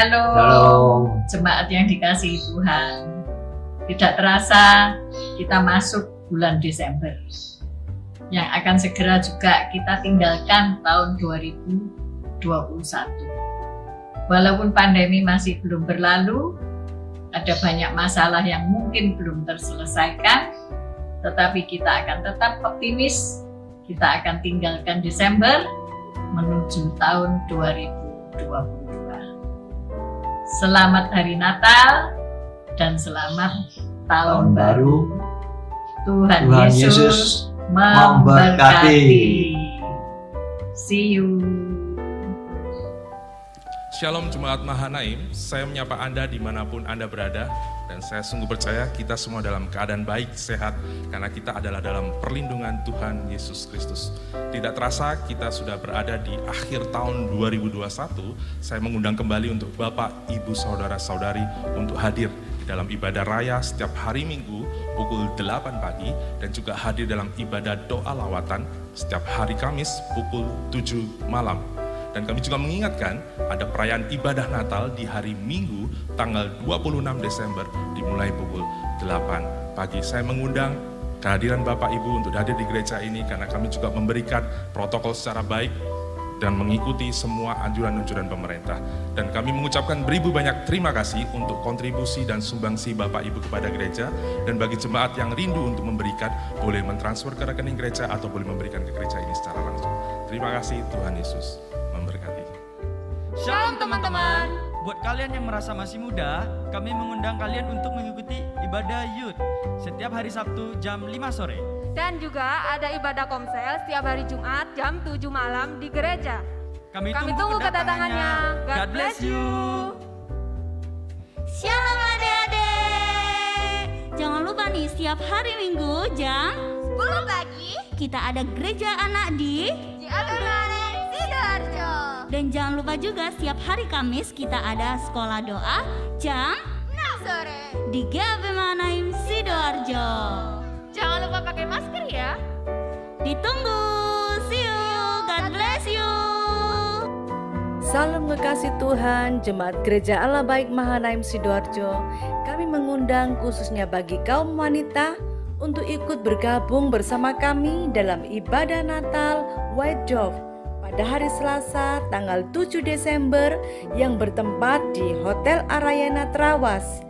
Shalom, jemaat yang dikasihi Tuhan. Tidak terasa kita masuk bulan Desember yang akan segera juga kita tinggalkan tahun 2021. Walaupun pandemi masih belum berlalu, ada banyak masalah yang mungkin belum terselesaikan, tetapi kita akan tetap optimis. Kita akan tinggalkan Desember menuju tahun 2022. Selamat Hari Natal dan selamat Tahun Baru. Tuhan Yesus memberkati. See you. Shalom Jemaat Mahanaim, saya menyapa Anda dimanapun Anda berada. Dan saya sungguh percaya kita semua dalam keadaan baik, sehat, karena kita adalah dalam perlindungan Tuhan Yesus Kristus. Tidak terasa kita sudah berada di akhir tahun 2021. Saya mengundang kembali untuk Bapak, Ibu, Saudara-saudari untuk hadir di dalam ibadah raya setiap hari Minggu pukul 8 pagi dan juga hadir dalam ibadah doa lawatan setiap hari Kamis pukul 7 malam. Dan kami juga mengingatkan ada perayaan ibadah Natal di hari Minggu tanggal 26 Desember dimulai pukul 8 pagi. Saya mengundang kehadiran Bapak Ibu untuk hadir di gereja ini karena kami juga memberikan protokol secara baik dan mengikuti semua anjuran-anjuran pemerintah. Dan kami mengucapkan beribu banyak terima kasih untuk kontribusi dan sumbangsi Bapak Ibu kepada gereja. Dan bagi jemaat yang rindu untuk memberikan, boleh mentransfer ke rekening gereja atau boleh memberikan ke gereja ini secara langsung. Terima kasih, Tuhan Yesus memberkati. Shalom teman-teman. Buat kalian yang merasa masih muda, kami mengundang kalian untuk mengikuti ibadah youth setiap hari Sabtu jam 5 sore. Dan juga ada ibadah komsel setiap hari Jumat jam 7 malam di gereja. Kami tunggu kedatangannya. God bless you. Shalom adik-adik. Jangan lupa nih, setiap hari Minggu jam 10 pagi kita ada gereja anak di Sidoarjo. Dan jangan lupa juga setiap hari Kamis kita ada sekolah doa jam 6 sore di GAP Mahanaim Sidoarjo. Jangan lupa pakai masker ya. Ditunggu. See you. God bless you. Salam kekasih Tuhan, Jemaat Gereja Allah Baik Mahanaim Sidoarjo. Kami mengundang khususnya bagi kaum wanita untuk ikut bergabung bersama kami dalam ibadah Natal White Dove pada hari Selasa tanggal 7 Desember yang bertempat di Hotel Arayana Trawas.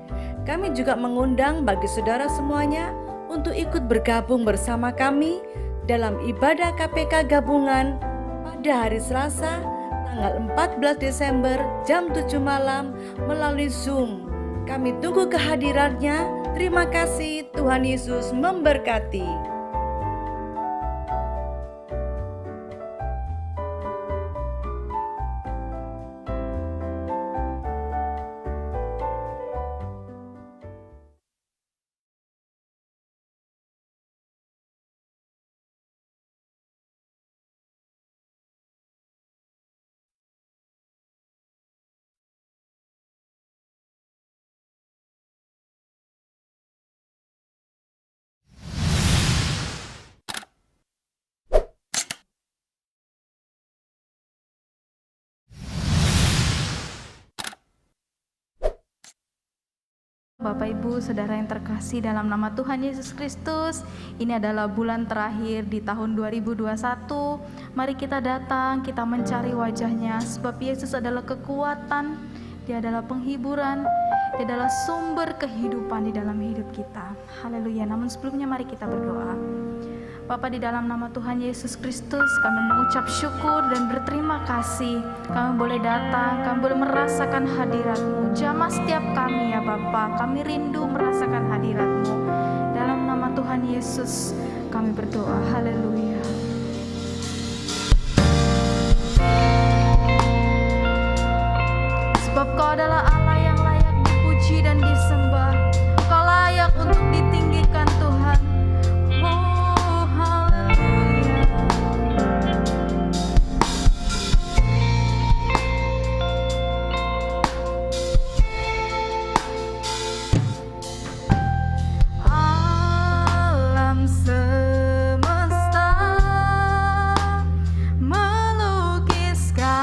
Kami juga mengundang bagi saudara semuanya untuk ikut bergabung bersama kami dalam ibadah KPK gabungan pada hari Selasa tanggal 14 Desember jam 7 malam melalui Zoom. Kami tunggu kehadirannya. Terima kasih, Tuhan Yesus memberkati. Bapak Ibu, Saudara yang terkasih dalam nama Tuhan Yesus Kristus, ini adalah bulan terakhir di tahun 2021. Mari kita datang, kita mencari wajah-Nya, sebab Yesus adalah kekuatan, Dia adalah penghiburan, Dia adalah sumber kehidupan di dalam hidup kita. Haleluya. Namun sebelumnya mari kita berdoa. Bapa, di dalam nama Tuhan Yesus Kristus, kami mengucap syukur dan berterima kasih. Kami boleh datang, kami boleh merasakan hadirat-Mu. Jamah setiap kami ya Bapa, kami rindu merasakan hadirat-Mu. Dalam nama Tuhan Yesus, kami berdoa. Haleluya. Sebab Kau adalah Allah yang layak dipuji dan disembah. Kau layak untuk ditinggikan Tuhan. Melukiskan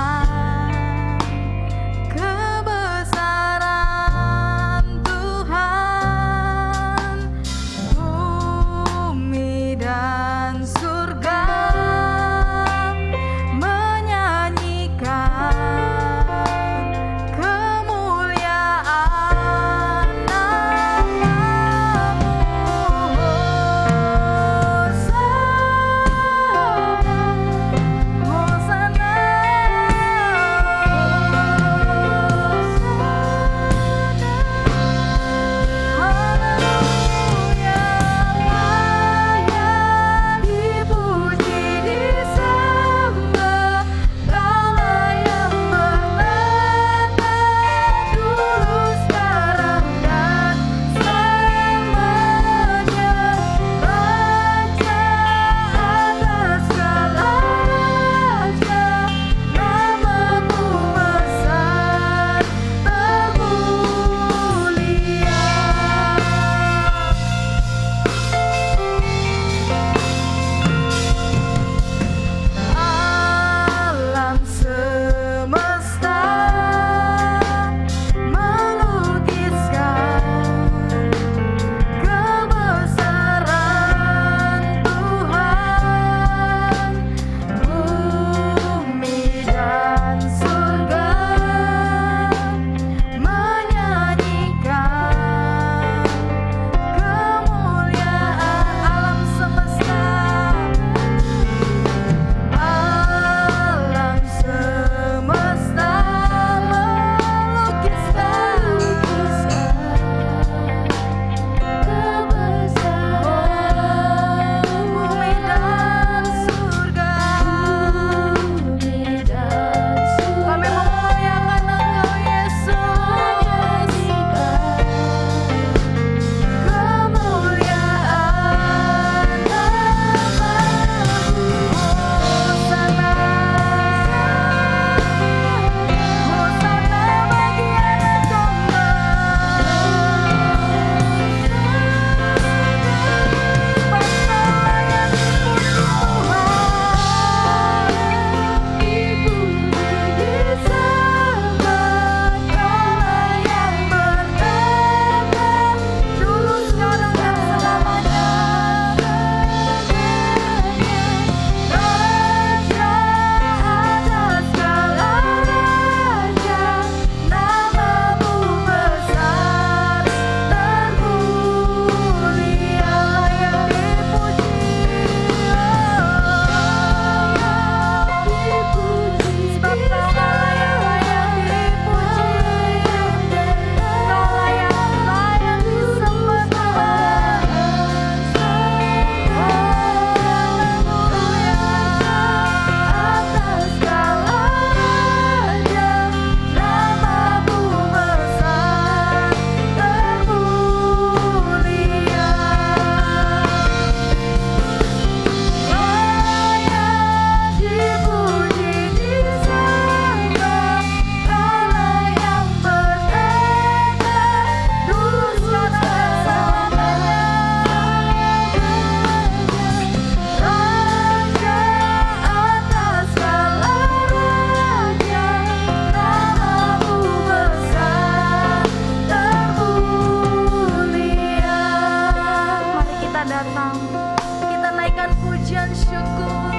menaikkan pujian syukur,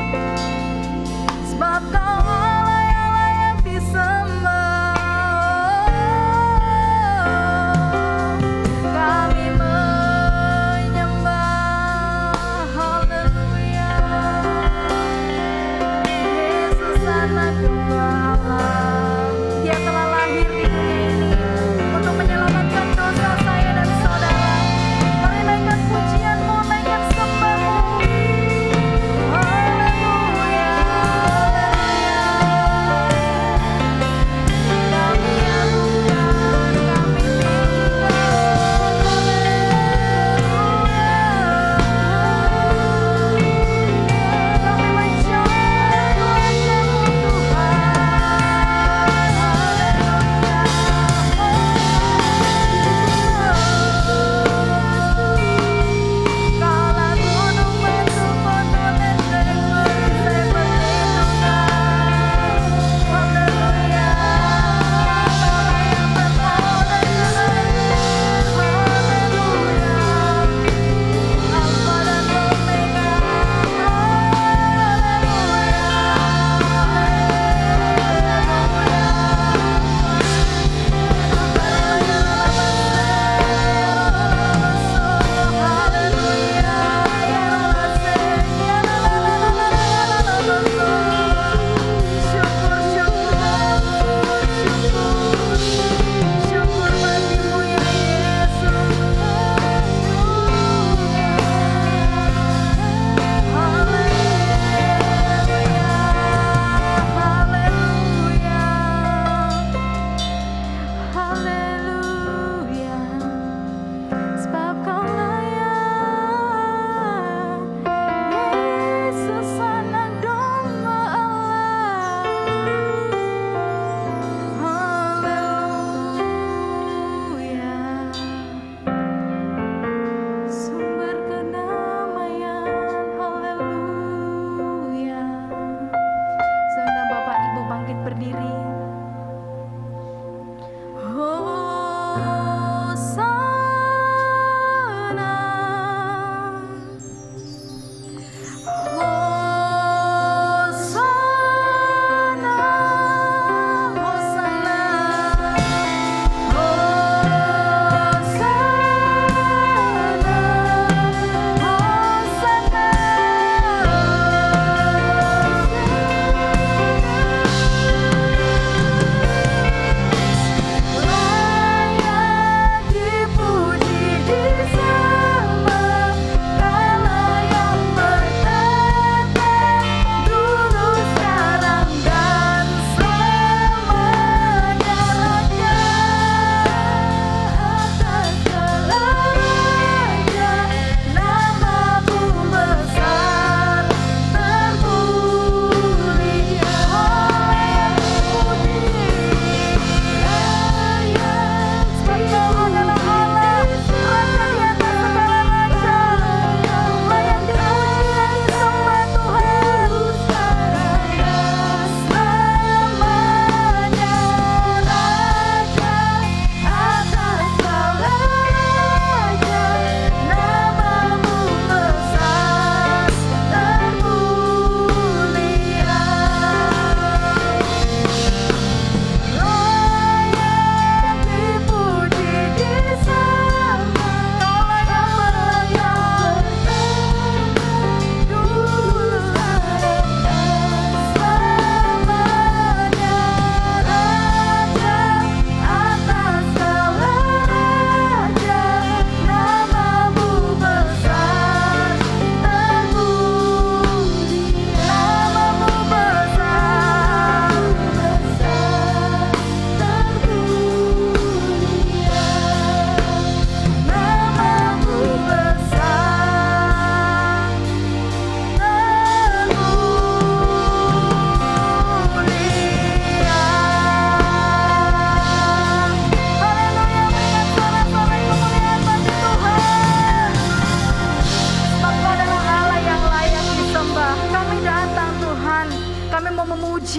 sebab Kau Allah yang layak disembah. Kami menyembah, haleluya. Yesus anak domba Allah, Dia telah lahir di dunia ini untuk menyelamatkan dosa saya dan saudara. Mari naikkan pujianmu, naikkan sembahmu. Haleluya,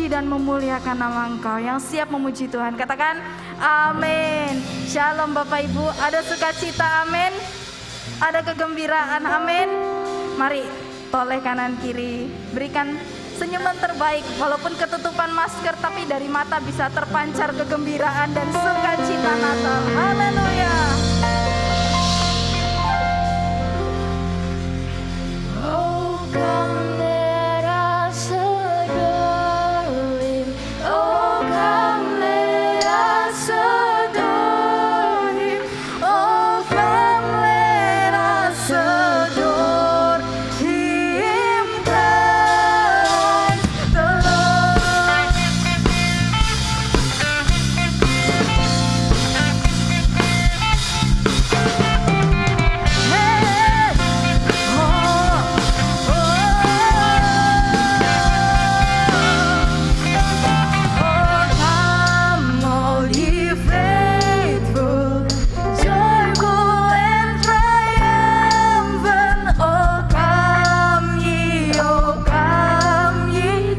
dan memuliakan nama Engkau yang siap memuji Tuhan. Katakan amin. Shalom Bapak Ibu. Ada sukacita, amin. Ada kegembiraan, amin. Mari toleh kanan kiri. Berikan senyuman terbaik, walaupun ketutupan masker, tapi dari mata bisa terpancar kegembiraan dan sukacita Natal. Haleluya. Oh, come let us adore Him. Oh, come let us adore Him. Oh, come let us adore Him, Christ the Lord. Hey, oh, come all ye faithful, joyful and triumphant. Oh, come ye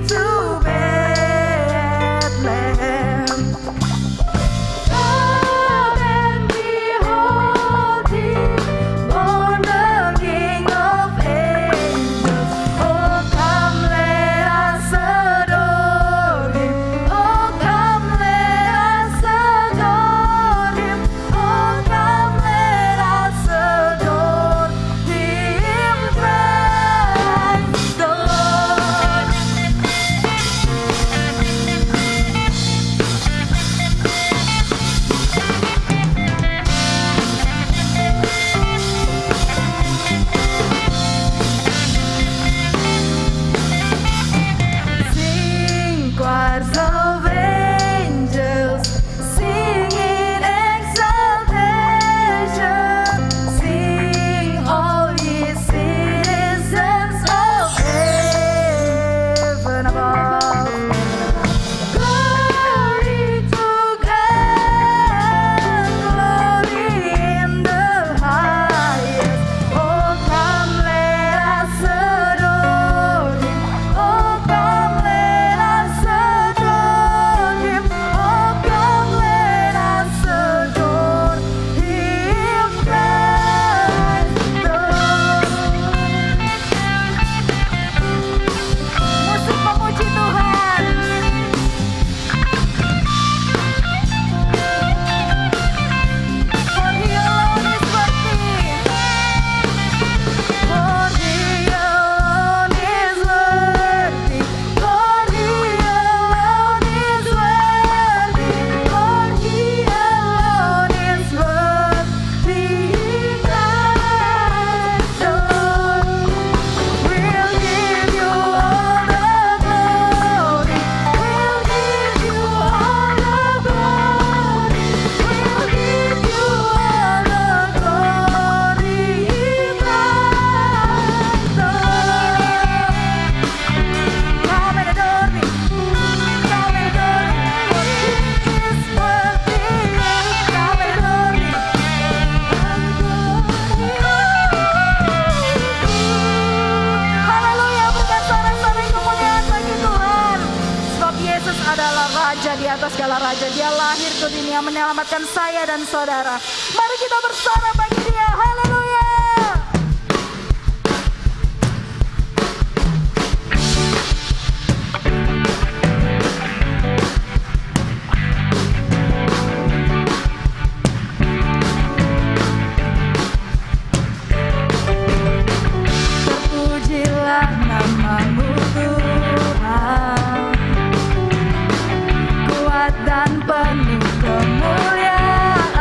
to Bethlehem. Come and behold Him, born the King of angels. Oh, come let us adore Him. Oh, come let us adore Him. Oh, come let us adore Him, Christ the Lord. Sing, choirs of angels, sing in exaltation. Sing, all ye citizens of heaven above. Glory to God, glory in the highest. Oh, come let us adore Him. Oh, come let us adore Him. Oh, come let us adore Him, Christ the Lord. Musik memuji Tuhan. For He alone is worthy. For He alone is worthy. For He alone is worthy. For He alone is worthy. Christ the Lord. We'll give you all the glory. We'll give you all the glory. We'll give you all the glory, Christ the Lord. Come and adore me. Come and adore me. For He is worthy. Come and adore me. Haleluya, berikan sorak-sorai kemuliaan bagi Tuhan. Sebab Yesus adalah Raja di atas segala raja. Dia lahir ke dunia menyelamatkan saya dan saudara. Mari kita bersorak bagi Dia. Haleluya. Terpujilah nama-Mu Tuhan, kuat dan penuh kemuliaan.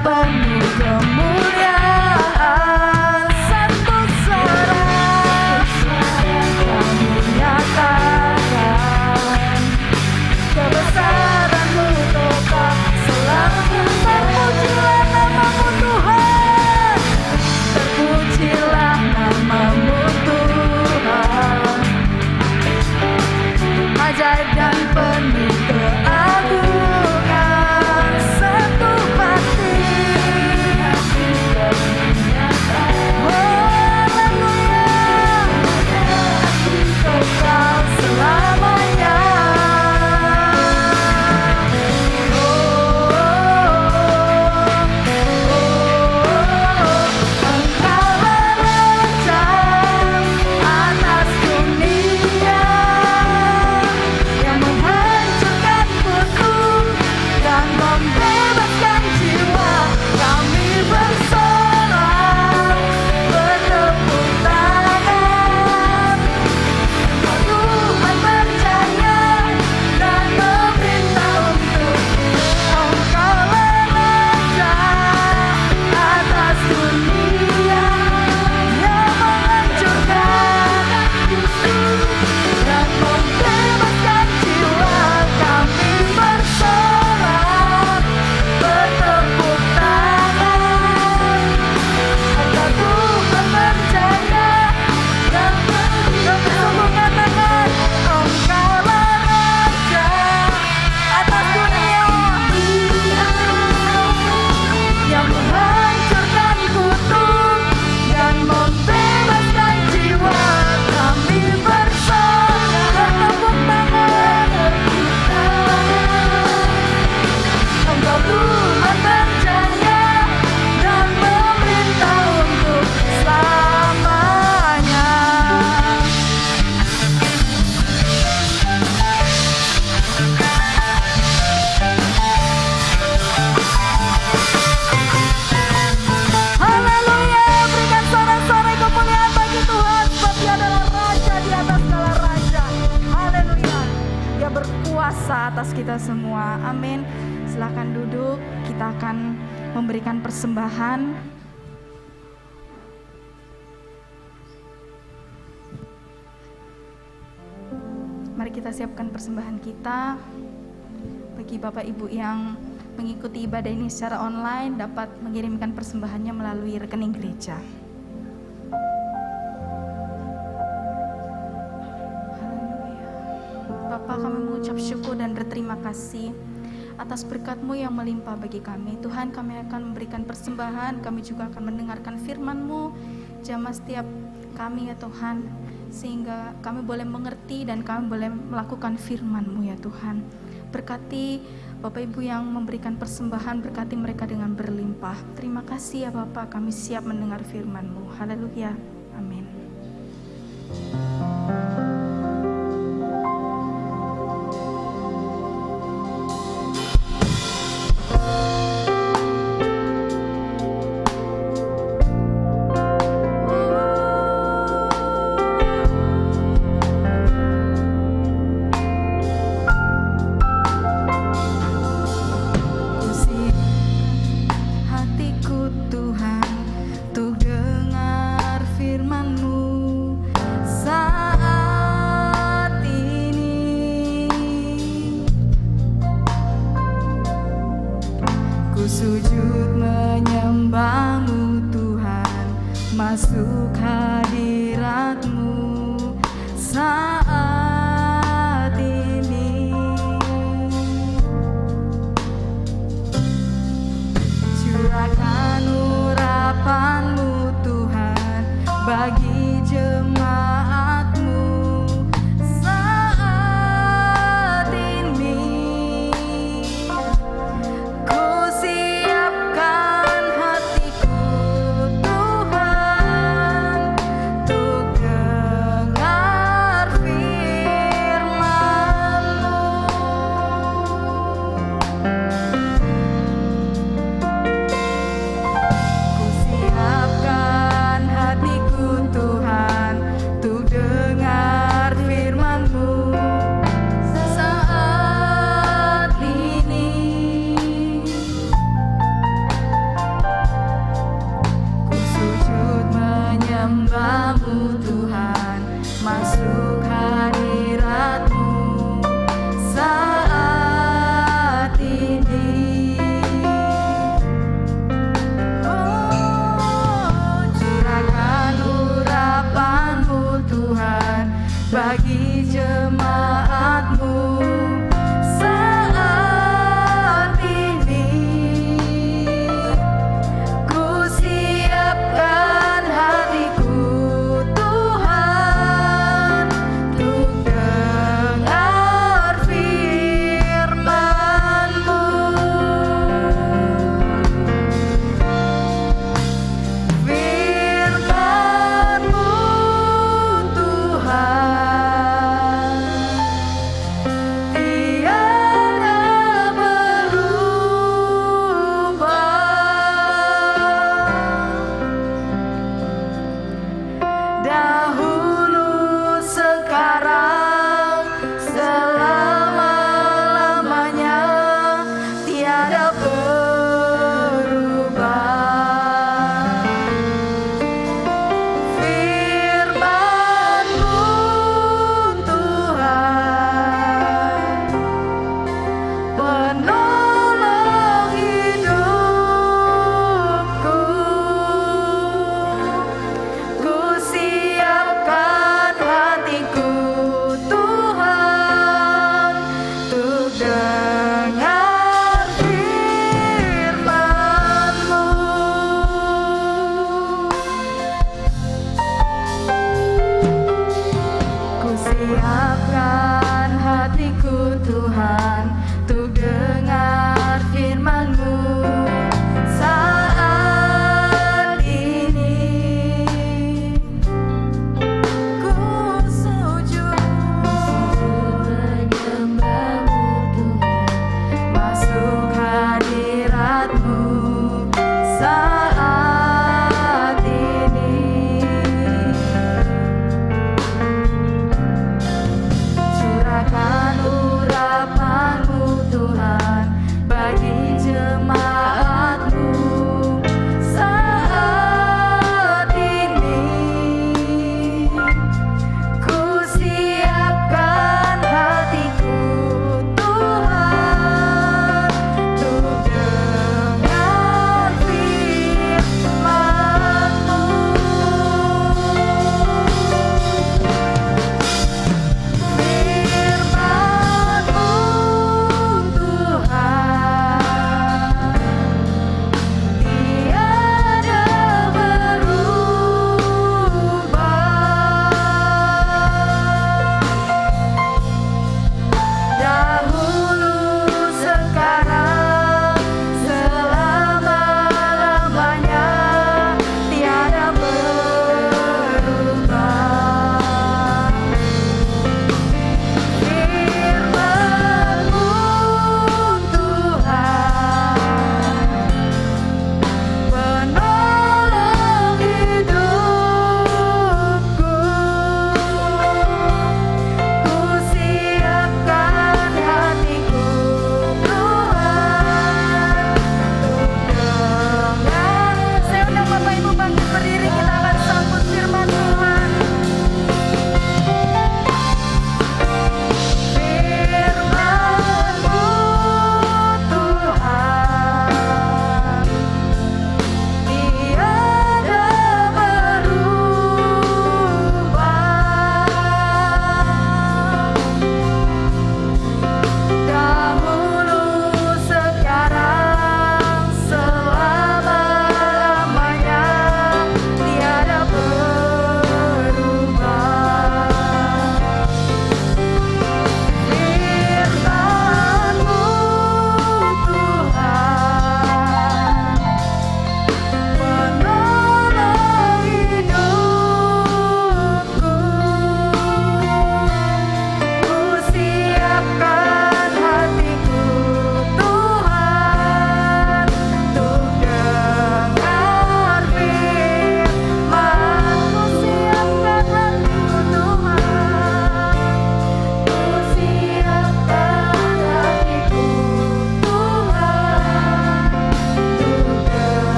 penuh kemuliaan, satu suara kami nyatakan kebesaran-Mu tetap selalu. Terpujilah nama-Mu Tuhan, terpujilah nama-Mu Tuhan, ajaib dan penuh keagungan, satu hati. Kekal selamanya. Engkaulah Raja atas dunia yang menghancurkan kutub dan membebaskan jiwa. Kami bersorak bertepuk tangan. Tuhan percaya dan meminta untuk Engkaulah Raja atas dunia yang menghancurkan dan membebaskan jiwa. Kami bersorak bertepuk tangan. Engkau Tuhan percaya dan mengatakan Engkaulah Raja atas dunia yang menghancurkan kutub dan membebaskan jiwa. Kami bersorak bertepuk tangan. Engkau Tuhan percaya dan meminta untuk selamanya. Haleluya, berikan sorak-sorai kemuliaan bagi Tuhan, sebab Dia adalah Raja di atas segala raja. Haleluya, Dia berkuasa atas kita semua. Amin. Silakan duduk, kita akan memberikan persembahan. Mari kita siapkan persembahan kita. Bagi Bapak Ibu yang mengikuti ibadah ini secara online, dapat mengirimkan persembahannya melalui rekening gereja. Haleluya. Bapa, kami mengucap syukur dan berterima kasih atas berkat-Mu yang melimpah bagi kami. Tuhan, kami akan memberikan persembahan, kami juga akan mendengarkan firman-Mu. Jamah setiap kami ya Tuhan, sehingga kami boleh mengerti dan kami boleh melakukan firman-Mu ya Tuhan. Berkati Bapak Ibu yang memberikan persembahan, berkati mereka dengan berlimpah. Terima kasih ya Bapak, kami siap mendengar firman-Mu. Haleluya, amin. Hatiku Tuhan, untuk dengar firman-Mu. sujud menyembah-Mu Tuhan, masuk hadirat-Mu saat ini. Curahkan urapan-Mu Tuhan bagi jemaat-Mu saat ini. Ku siapkan hatiku Tuhan, untuk dengar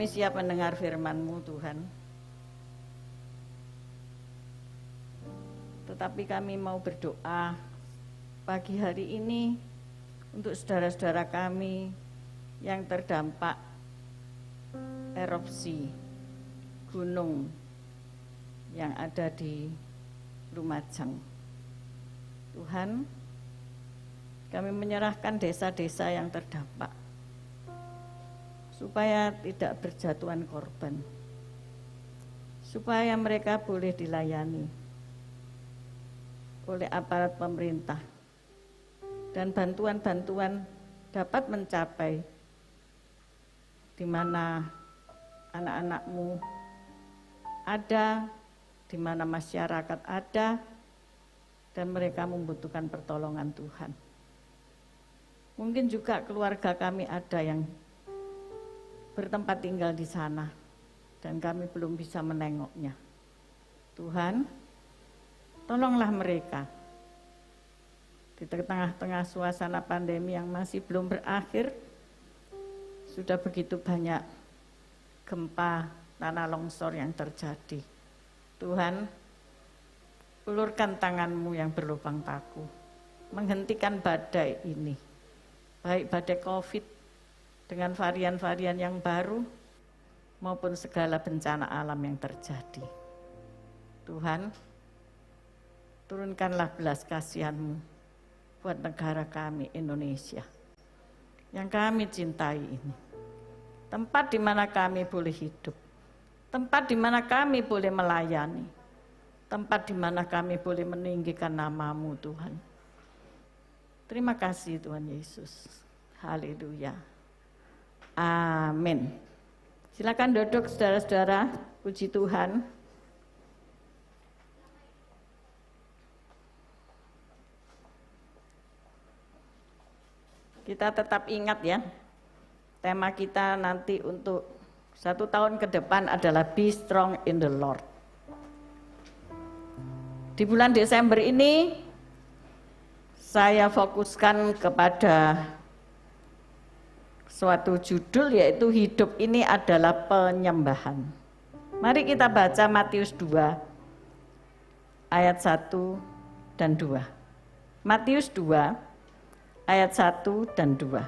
Kami siap mendengar firman-Mu Tuhan. Tetapi kami mau berdoa pagi hari ini untuk saudara-saudara kami yang terdampak erupsi gunung yang ada di Lumajang. Tuhan, kami menyerahkan desa-desa yang terdampak supaya tidak berjatuhan korban, supaya mereka boleh dilayani oleh aparat pemerintah dan bantuan-bantuan dapat mencapai di mana anak-anak-Mu ada, di mana masyarakat ada, dan mereka membutuhkan pertolongan Tuhan. Mungkin juga keluarga kami ada yang bertempat tinggal di sana dan kami belum bisa menengoknya. Tuhan, tolonglah mereka di tengah-tengah suasana pandemi yang masih belum berakhir. Sudah begitu banyak gempa, tanah longsor yang terjadi. Tuhan, ulurkan tangan-Mu yang berlubang paku, menghentikan badai ini, baik badai COVID dengan varian-varian yang baru maupun segala bencana alam yang terjadi. Tuhan, turunkanlah belas kasihan-Mu buat negara kami Indonesia yang kami cintai ini. Tempat di mana kami boleh hidup, tempat di mana kami boleh melayani, tempat di mana kami boleh meninggikan nama-Mu Tuhan. Terima kasih Tuhan Yesus. Haleluya. Amin. Silakan duduk saudara-saudara, puji Tuhan. Kita tetap ingat ya, tema kita nanti untuk 1 tahun ke depan adalah Be Strong in the Lord. Di bulan Desember ini saya fokuskan kepada suatu judul, yaitu hidup ini adalah penyembahan. Mari kita baca Matius 2 ayat 1 dan 2. Matius 2 ayat 1 dan 2.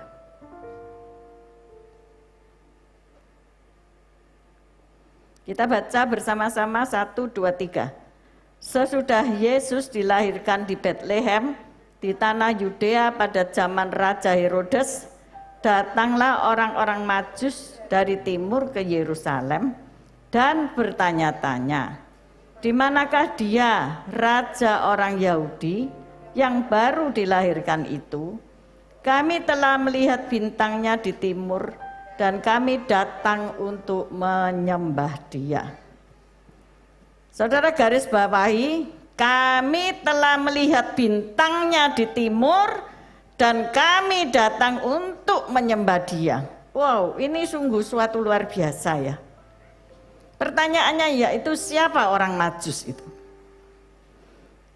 Kita baca bersama-sama 1, 2, 3. Sesudah Yesus dilahirkan di Betlehem di tanah Yudea pada zaman Raja Herodes, datanglah orang-orang Majus dari timur ke Yerusalem dan bertanya-tanya, di manakah dia, raja orang Yahudi yang baru dilahirkan itu? Kami telah melihat bintangnya di timur dan kami datang untuk menyembah dia. Saudara garis bawahi, kami telah melihat bintangnya di timur dan kami datang untuk menyembah dia. Wow, ini sungguh suatu luar biasa ya. Pertanyaannya yaitu siapa orang Majus itu?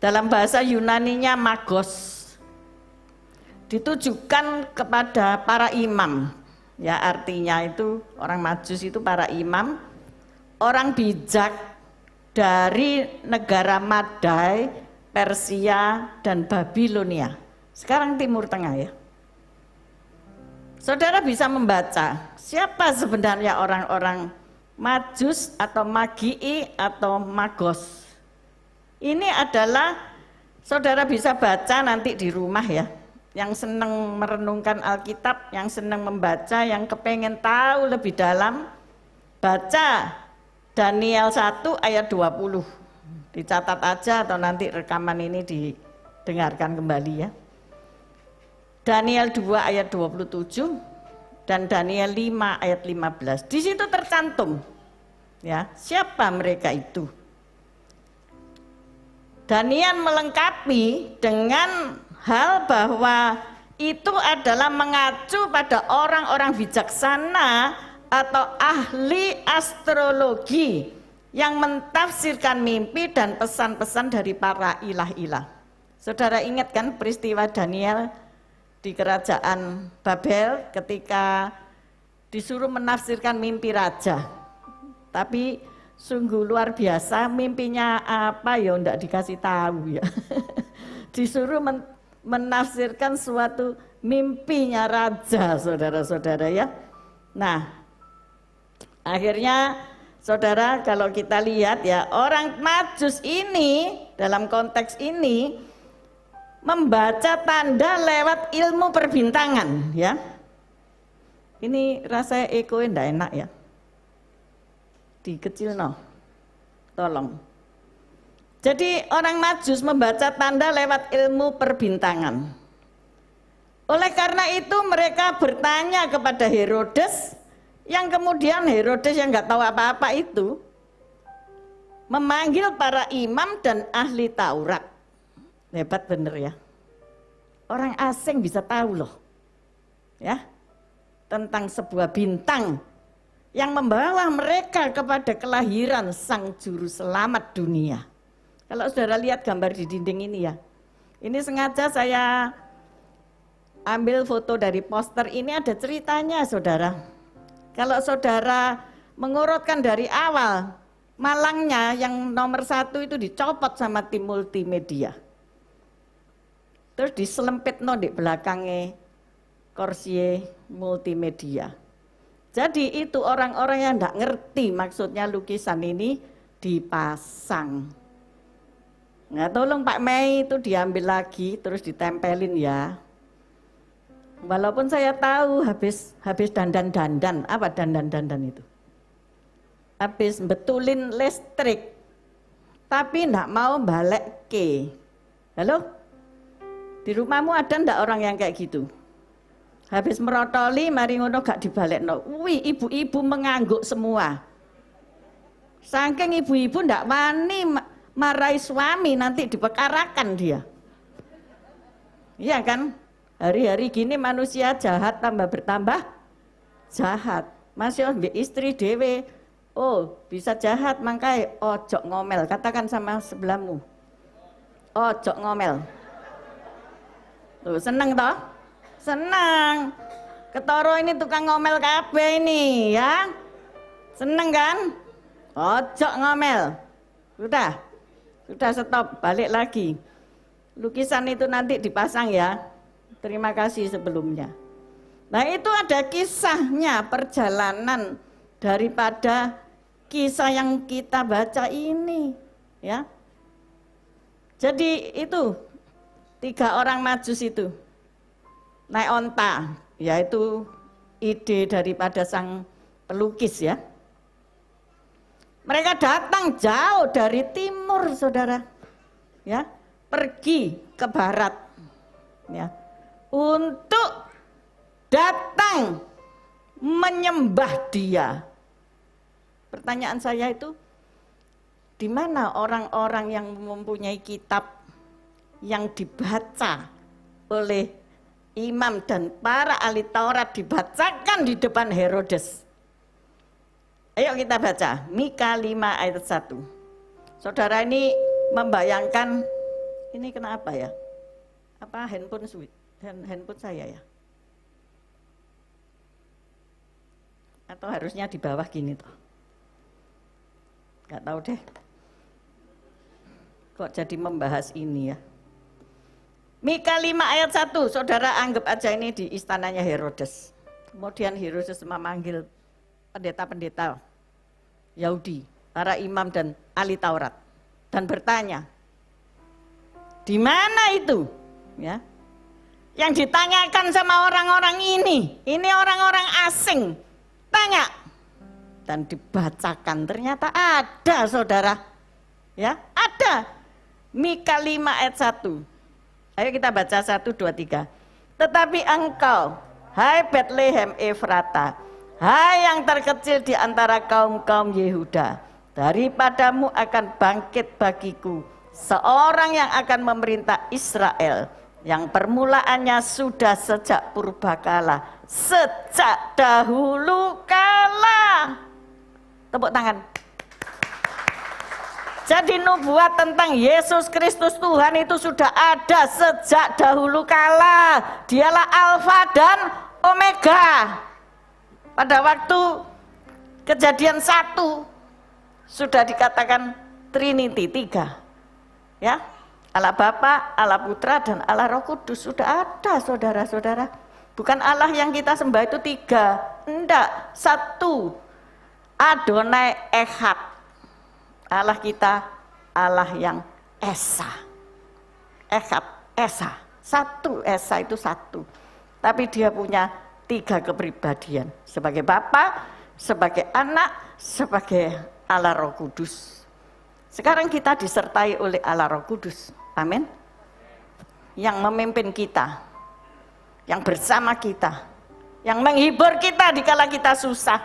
Dalam bahasa Yunaninya magos, ditujukan kepada para imam. Ya, artinya itu orang Majus itu para imam, orang bijak dari negara Madai, Persia, dan Babilonia. Sekarang Timur Tengah ya. Saudara bisa membaca siapa sebenarnya orang-orang Majus atau Magii atau Magos. Ini adalah, saudara bisa baca nanti di rumah ya. Yang senang merenungkan Alkitab, yang senang membaca, yang kepengen tahu lebih dalam, baca Daniel 1 ayat 20. Dicatat aja atau nanti rekaman ini didengarkan kembali ya. Daniel 2 ayat 27 dan Daniel 5 ayat 15. Di situ tercantum ya, siapa mereka itu. Daniel melengkapi dengan hal bahwa itu adalah mengacu pada orang-orang bijaksana atau ahli astrologi yang mentafsirkan mimpi dan pesan-pesan dari para ilah-ilah. Saudara ingat kan peristiwa Daniel di kerajaan Babel ketika disuruh menafsirkan mimpi raja. Tapi sungguh luar biasa, mimpinya apa ya enggak dikasih tahu ya. Disuruh menafsirkan suatu mimpinya raja, saudara-saudara ya. Nah, akhirnya saudara kalau kita lihat ya, orang Majus ini dalam konteks ini membaca tanda lewat ilmu perbintangan ya. Ini rasanya ekonya enggak enak ya. Dikecil no, tolong. Jadi orang Majus membaca tanda lewat ilmu perbintangan. Oleh karena itu mereka bertanya kepada Herodes, yang kemudian Herodes yang nggak tahu apa-apa itu memanggil para imam dan ahli Taurat. Hebat bener ya. Orang asing bisa tahu loh, ya, tentang sebuah bintang yang membawa mereka kepada kelahiran Sang Juru Selamat dunia. Kalau saudara lihat gambar di dinding ini ya, ini sengaja saya ambil foto dari poster, ini ada ceritanya saudara. Kalau saudara mengurutkan dari awal, malangnya yang nomor 1 itu dicopot sama tim multimedia. Terus diselempit di belakangnya kursi multimedia. Jadi itu orang-orang yang tidak ngerti maksudnya lukisan ini dipasang. Nah tolong Pak Mei itu diambil lagi terus ditempelin ya. Walaupun saya tahu habis dandan-dandan, apa dandan-dandan itu? Habis betulin listrik, tapi tidak mau balik ke. Halo? Di rumahmu ada ndak orang yang kayak gitu? Habis merotoli, mari ngono gak dibalekno. Wih, ibu-ibu mengangguk semua. Saking ibu-ibu ndak wani marahi suami, nanti dibekarakan dia. Iya kan? Hari-hari gini manusia jahat tambah bertambah jahat. Masih ambil istri dewe, oh bisa jahat, makanya ojo ngomel. Katakan sama sebelahmu, ojo ngomel. Tuh, seneng toh? Senang. Ketoro ini tukang ngomel kabeh ini ya. Seneng kan? Ojo ngomel. Sudah stop, balik lagi. Lukisan itu nanti dipasang ya. Terima kasih sebelumnya. Nah itu ada kisahnya, perjalanan daripada kisah yang kita baca ini ya. Jadi itu 3 orang Majus itu naik onta, yaitu ide daripada sang pelukis ya. Mereka datang jauh dari timur saudara, ya, pergi ke barat, ya, untuk datang menyembah Dia. Pertanyaan saya itu, di mana orang-orang yang mempunyai kitab yang dibaca oleh imam dan para ahli Taurat, dibacakan di depan Herodes? Ayo kita baca Mika 5 ayat 1. Saudara ini membayangkan, ini kenapa ya? Apa handphone saya ya? Atau harusnya di bawah gini toh? Gak tahu deh. Kok jadi membahas ini ya? Mika 5 ayat 1, saudara anggap aja ini di istananya Herodes. Kemudian Herodes memanggil pendeta-pendeta Yahudi, para imam dan ahli Taurat, dan bertanya, di mana itu? Ya, yang ditanyakan sama orang-orang ini orang-orang asing, tanya, dan dibacakan, ternyata ada saudara, ya ada. Mika 5 ayat 1, ayo kita baca 1, 2, 3. Tetapi engkau, hai Betlehem Efrata, hai yang terkecil di antara kaum-kaum Yehuda, daripadamu akan bangkit bagiku seorang yang akan memerintah Israel, yang permulaannya sudah sejak purbakala, sejak dahulu kala. Tepuk tangan. Jadi nubuat tentang Yesus Kristus Tuhan itu sudah ada sejak dahulu kala. Dialah Alfa dan Omega. Pada waktu Kejadian 1 sudah dikatakan Trinity 3. Ya. Allah Bapa, Allah Putra, dan Allah Roh Kudus sudah ada, saudara-saudara. Bukan Allah yang kita sembah itu 3, enggak, 1. Adonai Echad. Allah kita, Allah yang Esa. Echad, Esa. 1, Esa itu 1. Tapi dia punya 3 kepribadian. Sebagai Bapa, sebagai Anak, sebagai Allah Roh Kudus. Sekarang kita disertai oleh Allah Roh Kudus. Amin. Yang memimpin kita, yang bersama kita, yang menghibur kita dikala kita susah,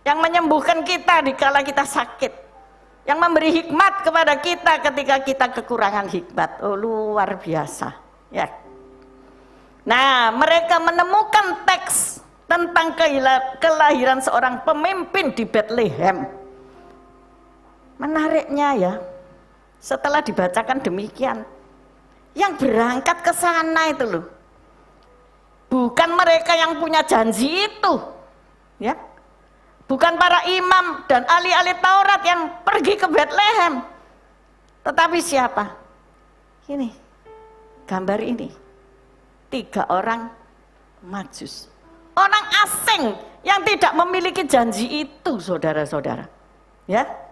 yang menyembuhkan kita dikala kita sakit, yang memberi hikmat kepada kita ketika kita kekurangan hikmat. Oh, luar biasa. Ya. Nah, mereka menemukan teks tentang kelahiran seorang pemimpin di Bethlehem. Menariknya ya, setelah dibacakan demikian, yang berangkat ke sana itu loh, bukan mereka yang punya janji itu, ya, bukan para imam dan ahli-ahli Taurat yang pergi ke Bethlehem, tetapi siapa? Ini, gambar ini, 3 orang Majus, orang asing yang tidak memiliki janji itu, saudara-saudara, ya.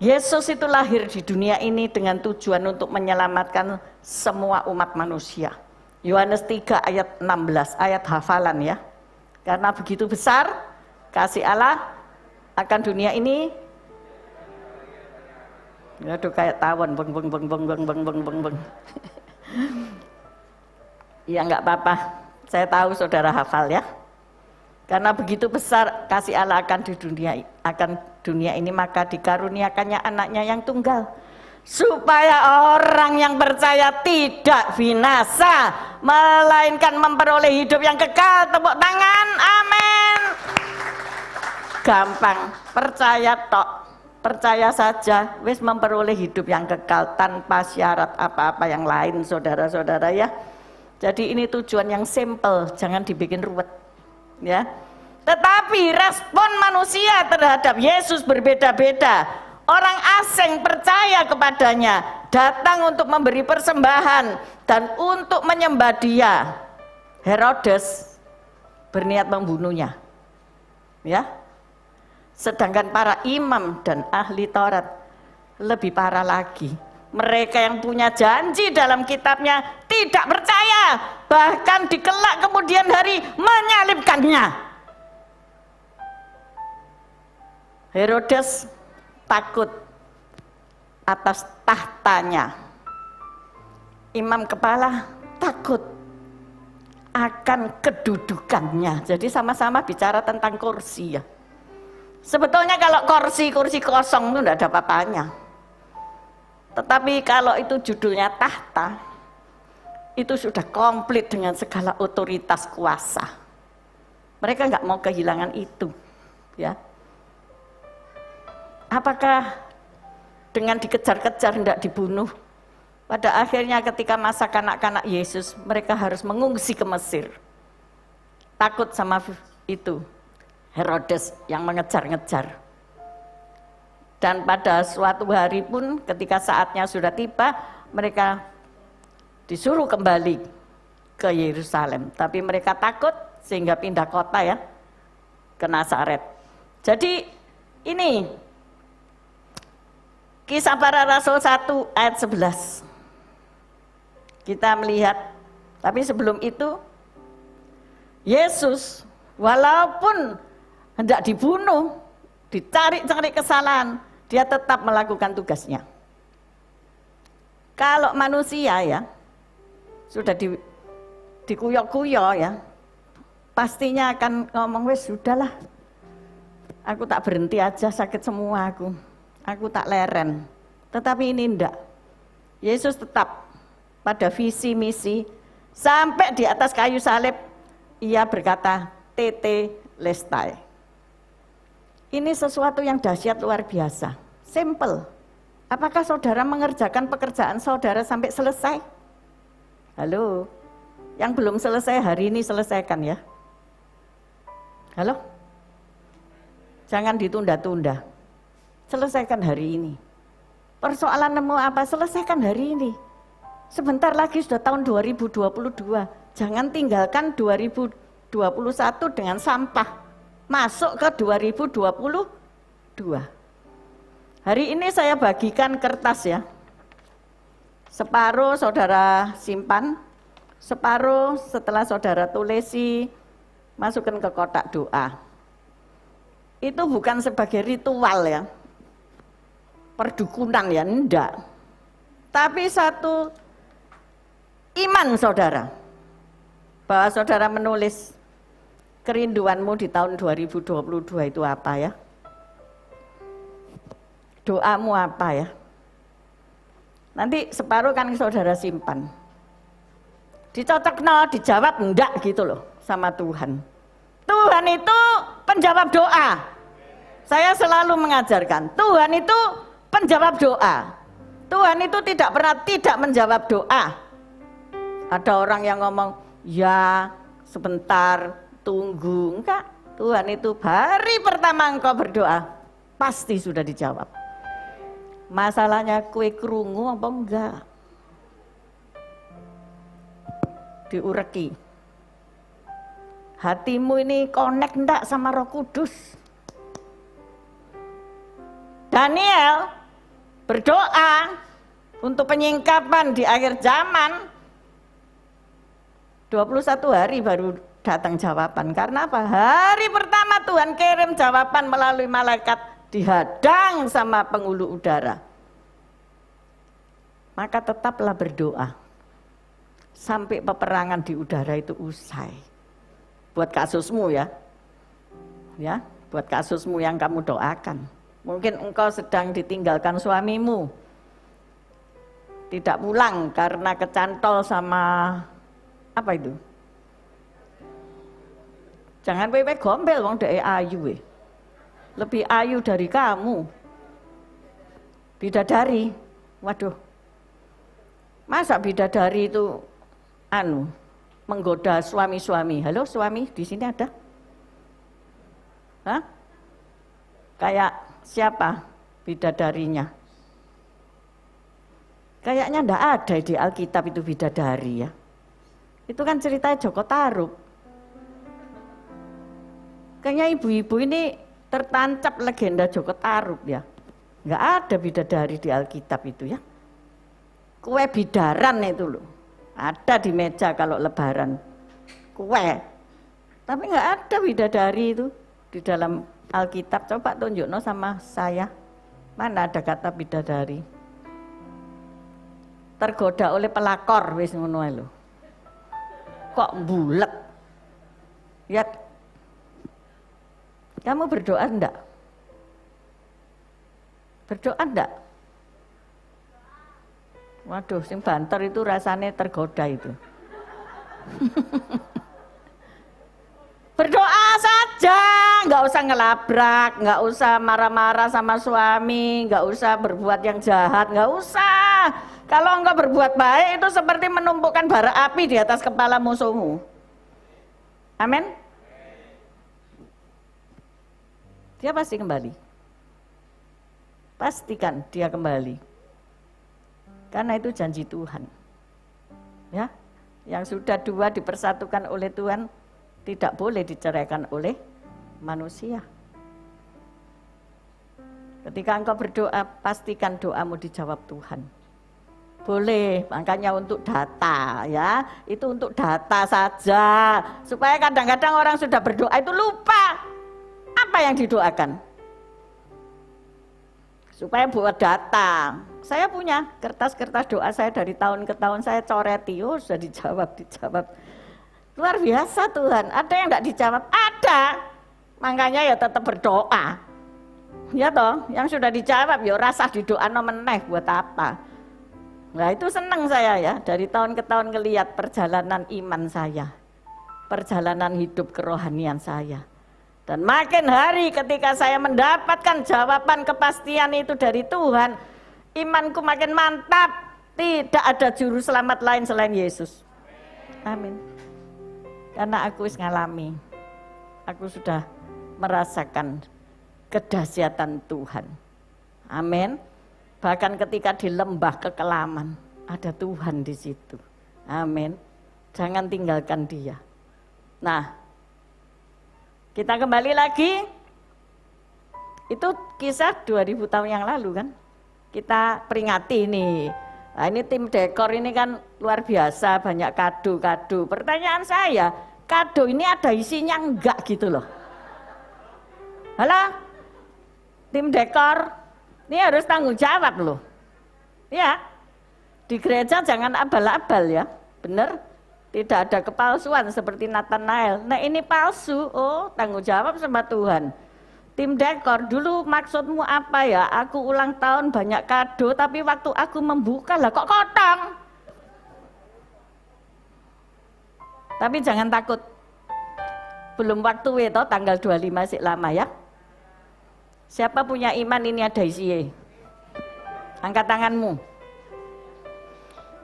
Yesus itu lahir di dunia ini dengan tujuan untuk menyelamatkan semua umat manusia. Yohanes 3 ayat 16, ayat hafalan ya. Karena begitu besar kasih Allah akan dunia ini. Aduh, kayak tawon, beng. Ya enggak apa-apa, saya tahu saudara hafal ya. Karena begitu besar kasih Allah akan dunia ini, maka dikaruniakannya anaknya yang tunggal, supaya orang yang percaya tidak binasa, melainkan memperoleh hidup yang kekal. Tepuk tangan, amin. Gampang, percaya tok, percaya saja, wis memperoleh hidup yang kekal tanpa syarat apa-apa yang lain, saudara-saudara ya. Jadi ini tujuan yang simple, jangan dibikin ruwet. Ya, tetapi respon manusia terhadap Yesus berbeda-beda. Orang asing percaya kepadanya, datang untuk memberi persembahan dan untuk menyembah dia. Herodes berniat membunuhnya. Ya. Sedangkan para imam dan ahli Taurat lebih parah lagi. Mereka yang punya janji dalam kitabnya tidak percaya, bahkan di kelak kemudian hari menyalibkannya. Herodes takut atas tahtanya. Imam kepala takut akan kedudukannya. Jadi sama-sama bicara tentang kursi ya. Sebetulnya kalau kursi kosong itu tidak ada apa-apanya. Tetapi kalau itu judulnya tahta, itu sudah komplit dengan segala otoritas kuasa. Mereka nggak mau kehilangan itu, ya. Apakah dengan dikejar-kejar tidak dibunuh? Pada akhirnya ketika masa kanak-kanak Yesus, mereka harus mengungsi ke Mesir. Takut sama itu Herodes yang mengejar-ngejar. Dan pada suatu hari pun ketika saatnya sudah tiba, mereka disuruh kembali ke Yerusalem. Tapi mereka takut sehingga pindah kota ya, ke Nazaret. Jadi ini Kisah Para Rasul 1 ayat 11. Kita melihat, tapi sebelum itu Yesus walaupun hendak dibunuh, dicari-cari kesalahan, dia tetap melakukan tugasnya. Kalau manusia ya, sudah dikuyok-kuyok ya, pastinya akan ngomong, wes sudahlah, aku tak berhenti aja, sakit semua aku tak leren. Tetapi ini enggak. Yesus tetap pada visi misi, sampai di atas kayu salib, ia berkata, Tete Lestai. Ini sesuatu yang dahsyat luar biasa, simple. Apakah saudara mengerjakan pekerjaan saudara sampai selesai? Halo, yang belum selesai hari ini selesaikan ya. Halo? Jangan ditunda-tunda. Selesaikan hari ini. Persoalanmu apa? Selesaikan hari ini. Sebentar lagi sudah tahun 2022. Jangan tinggalkan 2021 dengan sampah. Masuk ke 2022. Hari ini saya bagikan kertas ya. Separuh saudara simpan, separuh setelah saudara tulisi, masukkan ke kotak doa. Itu bukan sebagai ritual ya, perdukunan ya, enggak. Tapi satu iman saudara, bahwa saudara menulis kerinduanmu di tahun 2022 itu apa ya? Doamu apa ya? Nanti separuh kan saudara simpan. Dicocokno, dijawab enggak gitu loh sama Tuhan. Tuhan itu penjawab doa. Saya selalu mengajarkan, Tuhan itu penjawab doa. Tuhan itu tidak pernah tidak menjawab doa. Ada orang yang ngomong, ya sebentar, tunggu. Enggak, Tuhan itu hari pertama engkau berdoa, pasti sudah dijawab. Masalahnya kue kerungu apa enggak? Diureki. Hatimu ini connect enggak sama Roh Kudus? Daniel berdoa untuk penyingkapan di akhir zaman. 21 hari baru datang jawaban. Karena apa? Hari pertama Tuhan kirim jawaban melalui malaikat, dihadang sama penghulu udara. Maka tetaplah berdoa sampai peperangan di udara itu usai. Buat kasusmu ya, buat kasusmu yang kamu doakan. Mungkin engkau sedang ditinggalkan suamimu, tidak pulang karena kecantol sama apa itu? Jangan wewe gombel, wong dhek ayu. Lebih ayu dari kamu. Bidadari, waduh. Masa bidadari itu menggoda suami-suami? Halo suami, di sini ada? Hah? Kayak siapa bidadarinya? Kayaknya enggak ada di Alkitab itu bidadari ya. Itu kan ceritanya Joko Tarub. Kayaknya ibu-ibu ini tertancap legenda Joko Tarub ya. Enggak ada bidadari di Alkitab itu ya. Kue bidaran itu loh. Ada di meja kalau lebaran. Kue. Tapi enggak ada bidadari itu di dalam Alkitab. Coba tunjukno sama saya. Mana ada kata bidadari? Tergoda oleh pelakor wis ngono ae lho. Kok bulet? Ya. Kamu berdoa enggak? Berdoa enggak? Waduh, sing banter itu rasanya tergoda itu. Berdoa saja, enggak usah ngelabrak, enggak usah marah-marah sama suami, enggak usah berbuat yang jahat, enggak usah. Kalau engkau berbuat baik itu seperti menumpukan bara api di atas kepala musuhmu. Amin. Dia pasti kembali. Pastikan dia kembali. Karena itu janji Tuhan. Ya, yang sudah dua dipersatukan oleh Tuhan tidak boleh diceraikan oleh manusia. Ketika engkau berdoa, pastikan doamu dijawab Tuhan. Boleh, makanya untuk data ya, itu untuk data saja. Supaya kadang-kadang orang sudah berdoa itu lupa apa yang didoakan. Supaya buat data. Saya punya kertas-kertas doa saya dari tahun ke tahun, saya coreti, oh sudah dijawab. Luar biasa Tuhan, ada yang enggak dijawab? Ada, makanya ya tetap berdoa. Ya toh, yang sudah dijawab ya rasah didoa meneh buat apa. Nah itu senang saya ya, dari tahun ke tahun ngelihat perjalanan iman saya, perjalanan hidup kerohanian saya. Dan makin hari ketika saya mendapatkan jawaban kepastian itu dari Tuhan, imanku makin mantap, tidak ada juru selamat lain selain Yesus. Amin. Karena aku wis ngalami. aku sudah merasakan kedahsyatan Tuhan. Amin. Bahkan ketika di lembah kekelaman, ada Tuhan di situ. Amin. Jangan tinggalkan Dia. Nah, kita kembali lagi. Itu kisah 2000 tahun yang lalu kan. Kita peringati ini. Nah, ini tim dekor ini kan luar biasa, banyak kado-kado. Pertanyaan saya, kado ini ada isinya enggak gitu loh? Halo? Tim dekor, ini harus tanggung jawab loh. Ya, di gereja jangan abal-abal ya, bener? Tidak ada kepalsuan seperti Nathanael. Nah ini palsu, oh tanggung jawab sama Tuhan. Tim dekor, dulu maksudmu apa ya? Aku ulang tahun banyak kado, tapi waktu aku membuka lah kok kotong. Tapi jangan takut, belum waktu itu tanggal 25 masih lama ya. Siapa punya iman ini ada isinya? Angkat tanganmu.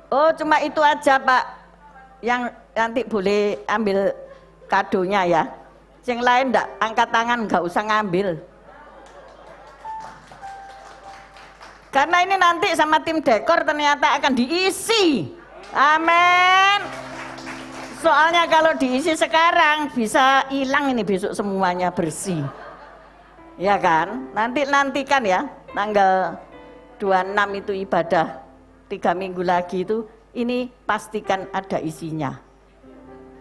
Oh cuma itu aja Pak, yang nanti boleh ambil kadonya ya. Yang lain enggak, angkat tangan, enggak usah ngambil. Karena ini nanti sama tim dekor ternyata akan diisi. Amin. Soalnya kalau diisi sekarang bisa hilang ini besok semuanya bersih. Ya kan? Nantikan ya, tanggal 26 itu ibadah 3 minggu lagi itu, ini pastikan ada isinya.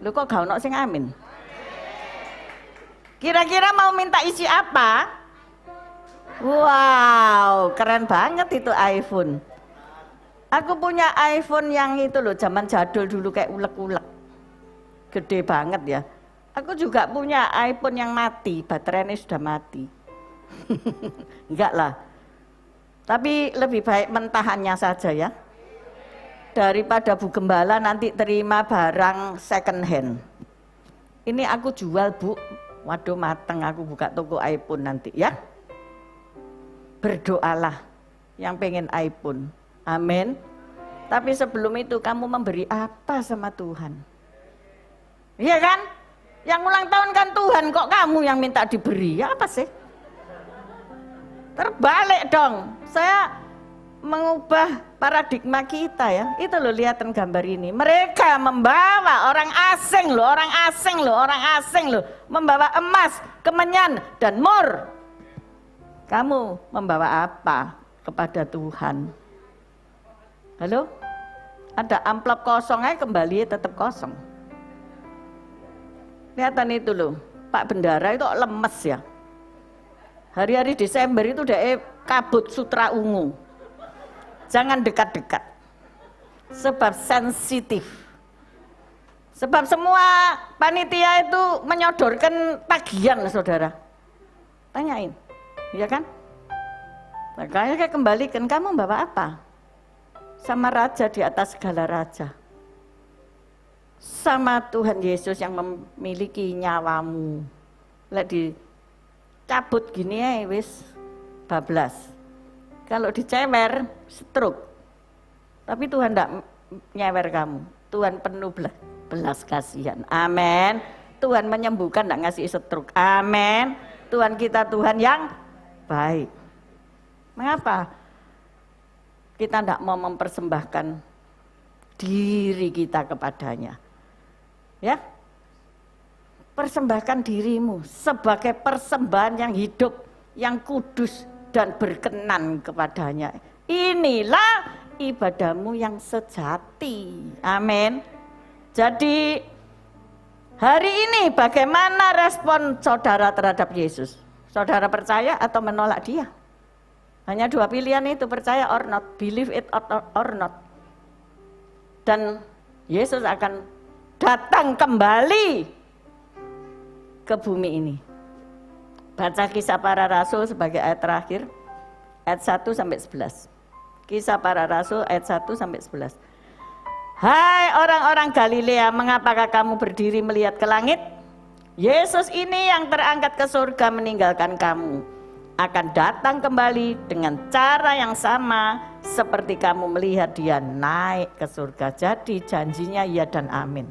Lu kok gak ono sing amin? Kira-kira mau minta isi apa? Wow, keren banget itu iPhone. Aku punya iPhone yang itu loh, zaman jadul dulu kayak ulek-ulek. Gede banget ya. Aku juga punya iPhone yang mati, baterainya sudah mati. Enggak lah. Tapi lebih baik mentahannya saja ya. Daripada Bu Gembala nanti terima barang second hand. Ini aku jual Bu. Waduh mateng aku buka toko iPhone nanti ya. Berdoalah yang pengen iPhone. Amin. Tapi sebelum itu kamu memberi apa sama Tuhan? Iya kan? Yang ulang tahun kan Tuhan, kok kamu yang minta diberi? Ya apa sih? Terbalik dong. Saya mengubah paradigma kita ya. Itu loh, lihatan gambar ini. Mereka membawa orang asing loh, membawa emas, kemenyan dan mur. Kamu membawa apa kepada Tuhan? Halo? Ada amplop kosong aja kembali tetap kosong. Lihatan itu loh, Pak Bendara itu lemes ya. Hari-hari Desember itu udah kabut sutra ungu. Jangan dekat-dekat, sebab sensitif. Sebab semua panitia itu menyodorkan tagihan, saudara. Tanyain, ya kan? Makanya saya kembalikan, kamu bawa apa? Sama raja di atas segala raja. Sama Tuhan Yesus yang memiliki nyawamu. Lek dicabut gini ya wis bablas. Kalau dicewer, stroke. Tapi Tuhan tidak nyewer kamu. Tuhan penuh belas kasihan. Amin. Tuhan menyembuhkan, tidak ngasih stroke. Amin. Tuhan kita Tuhan yang baik. Mengapa kita tidak mau mempersembahkan diri kita kepadanya? Ya, persembahkan dirimu sebagai persembahan yang hidup, yang kudus, dan berkenan kepadanya. Inilah ibadahmu yang sejati. Amin. Jadi hari ini bagaimana respon saudara terhadap Yesus? Saudara percaya atau menolak dia? Hanya 2 pilihan itu, percaya or not, believe it or not. Dan Yesus akan datang kembali ke bumi ini. Baca Kisah Para Rasul sebagai ayat terakhir, ayat 1 sampai 11. Kisah Para Rasul ayat 1 sampai 11. Hai orang-orang Galilea, mengapakah kamu berdiri melihat ke langit? Yesus ini yang terangkat ke surga meninggalkan kamu, akan datang kembali dengan cara yang sama seperti kamu melihat dia naik ke surga. Jadi janjinya ya dan amin.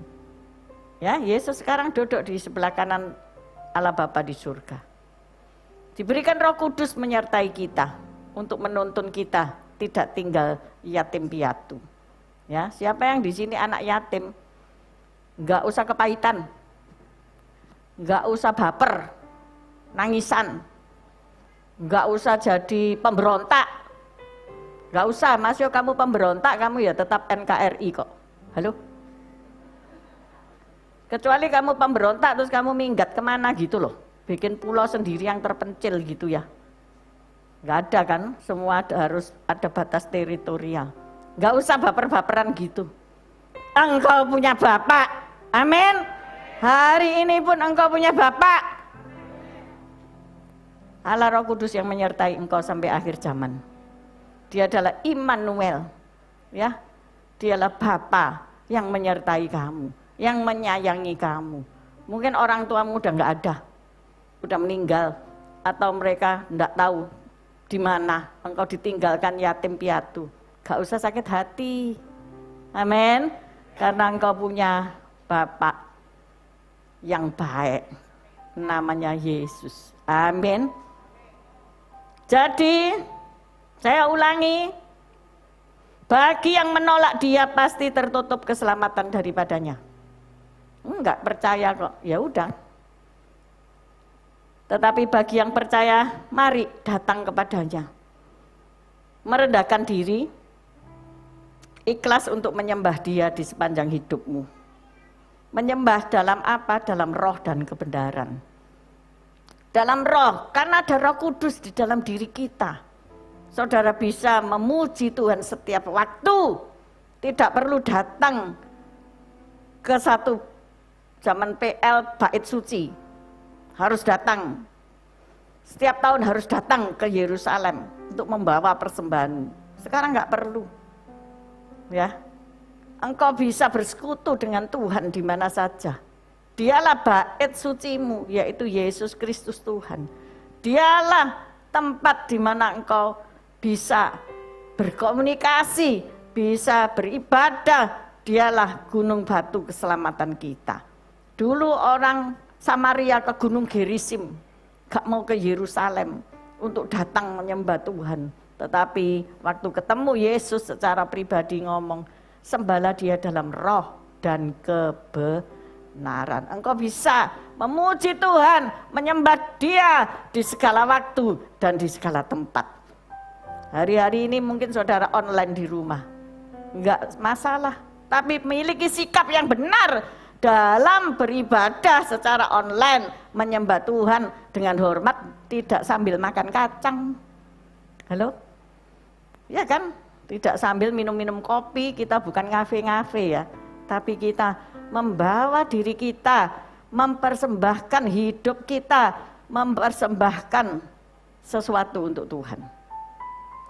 Ya, Yesus sekarang duduk di sebelah kanan Allah Bapa di surga. Diberikan Roh Kudus menyertai kita untuk menuntun kita tidak tinggal yatim piatu. Ya, siapa yang di sini anak yatim, nggak usah kepahitan, nggak usah baper, nangisan, nggak usah jadi pemberontak, nggak usah. Mas yo kamu pemberontak, kamu ya tetap NKRI kok. Halo? Kecuali kamu pemberontak terus kamu minggat kemana gitu loh, bikin pulau sendiri yang terpencil gitu ya. Nggak ada kan, semua harus ada batas teritorial. Nggak usah baper-baperan gitu. Engkau punya Bapak, amin. Hari ini pun engkau punya Bapak. Allah Roh Kudus yang menyertai engkau sampai akhir zaman. Dia adalah Immanuel, ya. Dialah Bapa yang menyertai kamu, yang menyayangi kamu. Mungkin orang tuamu udah nggak ada, udah meninggal, atau mereka nggak tahu di mana engkau ditinggalkan yatim piatu. Gak usah sakit hati, amin. Karena engkau punya Bapak yang baik, namanya Yesus, amin. Jadi saya ulangi, bagi yang menolak dia pasti tertutup keselamatan daripadanya. Enggak percaya kok, ya udah. Tetapi bagi yang percaya, mari datang kepadanya. Merendahkan diri, ikhlas untuk menyembah dia di sepanjang hidupmu. Menyembah dalam apa? Dalam roh dan kebenaran. Dalam roh, karena ada Roh Kudus di dalam diri kita. Saudara bisa memuji Tuhan setiap waktu. Tidak perlu datang ke satu zaman PL bait suci. Harus datang. Setiap tahun harus datang ke Yerusalem untuk membawa persembahan. Sekarang nggak perlu. Ya. Engkau bisa bersekutu dengan Tuhan di mana saja. Dialah bait sucimu, yaitu Yesus Kristus Tuhan. Dialah tempat di mana engkau bisa berkomunikasi, bisa beribadah. Dialah gunung batu keselamatan kita. Dulu orang Samaria ke Gunung Gerisim, gak mau ke Yerusalem untuk datang menyembah Tuhan. Tetapi waktu ketemu Yesus secara pribadi ngomong, sembahlah dia dalam roh dan kebenaran. Engkau bisa memuji Tuhan, menyembah dia di segala waktu dan di segala tempat. Hari-hari ini mungkin saudara online di rumah, enggak masalah. Tapi memiliki sikap yang benar dalam beribadah secara online, menyembah Tuhan dengan hormat, tidak sambil makan kacang. Halo? Ya kan? Tidak sambil minum-minum kopi, kita bukan ngafe-ngafe ya. Tapi kita membawa diri kita, mempersembahkan hidup kita, mempersembahkan sesuatu untuk Tuhan.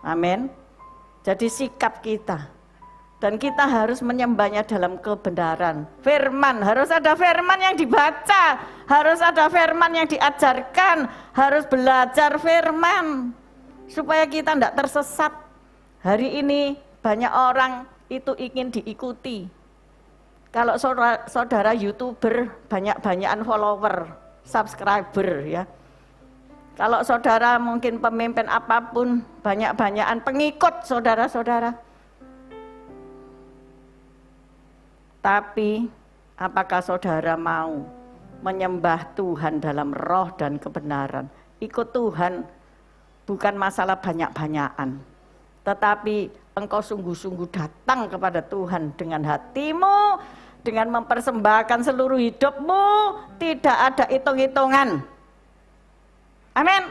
Amin. Jadi sikap kita. Dan kita harus menyembahnya dalam kebenaran. Firman, harus ada firman yang dibaca, harus ada firman yang diajarkan, harus belajar firman. Supaya kita tidak tersesat. Hari ini banyak orang itu ingin diikuti. Kalau saudara YouTuber, banyak-banyakan follower, subscriber ya. Kalau saudara mungkin pemimpin apapun, banyak-banyakan pengikut saudara-saudara. Tapi apakah saudara mau menyembah Tuhan dalam roh dan kebenaran? Ikut Tuhan bukan masalah banyak-banyakan, tetapi engkau sungguh-sungguh datang kepada Tuhan dengan hatimu, dengan mempersembahkan seluruh hidupmu, tidak ada hitung-hitungan. Amin.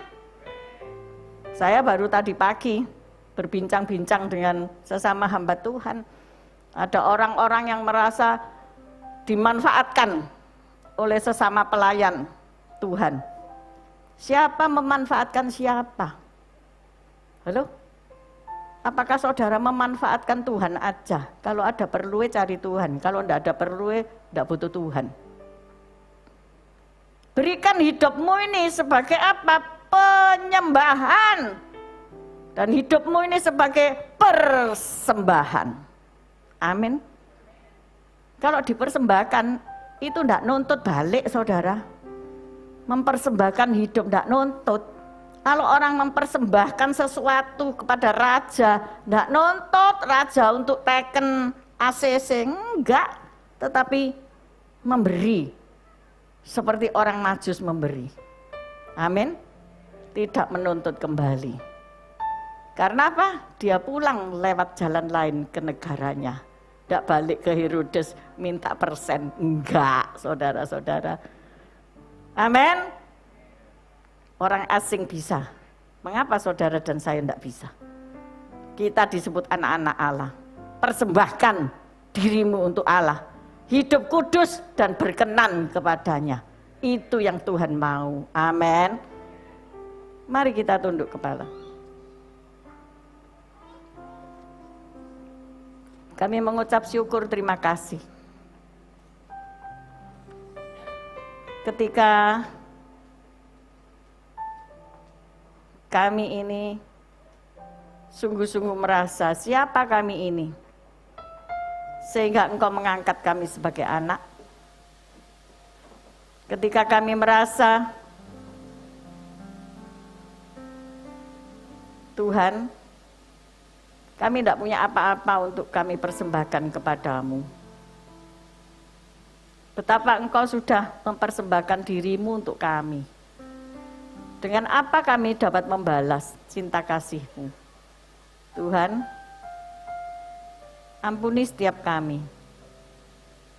Saya baru tadi pagi berbincang-bincang dengan sesama hamba Tuhan. Ada orang-orang yang merasa dimanfaatkan oleh sesama pelayan Tuhan. Siapa memanfaatkan siapa? Halo? Apakah saudara memanfaatkan Tuhan aja? Kalau ada perlu cari Tuhan, kalau tidak ada perlu tidak butuh Tuhan. Berikan hidupmu ini sebagai apa? Penyembahan. Dan hidupmu ini sebagai persembahan. Amin. Kalau dipersembahkan itu tidak nuntut balik saudara. mempersembahkan hidup, tidak nuntut. Kalau orang mempersembahkan sesuatu kepada raja, tidak nuntut raja untuk teken ACC, enggak, tetapi memberi seperti orang Majus memberi. Amin. Tidak menuntut kembali. Karena apa? Dia pulang lewat jalan lain ke negaranya. Tidak balik ke Herodes minta persen. Enggak, saudara-saudara. Amin. Orang asing bisa. Mengapa saudara dan saya tidak bisa? Kita disebut anak-anak Allah. Persembahkan dirimu untuk Allah. Hidup kudus dan berkenan kepadanya. Itu yang Tuhan mau. Amin. Mari kita tunduk kepala. Kami mengucap syukur terima kasih. Ketika kami ini sungguh-sungguh merasa siapa kami ini, sehingga Engkau mengangkat kami sebagai anak. Ketika kami merasa Tuhan, kami tidak punya apa-apa untuk kami persembahkan kepadamu. Betapa Engkau sudah mempersembahkan dirimu untuk kami. Dengan apa kami dapat membalas cinta kasih-Mu? Tuhan, ampuni setiap kami.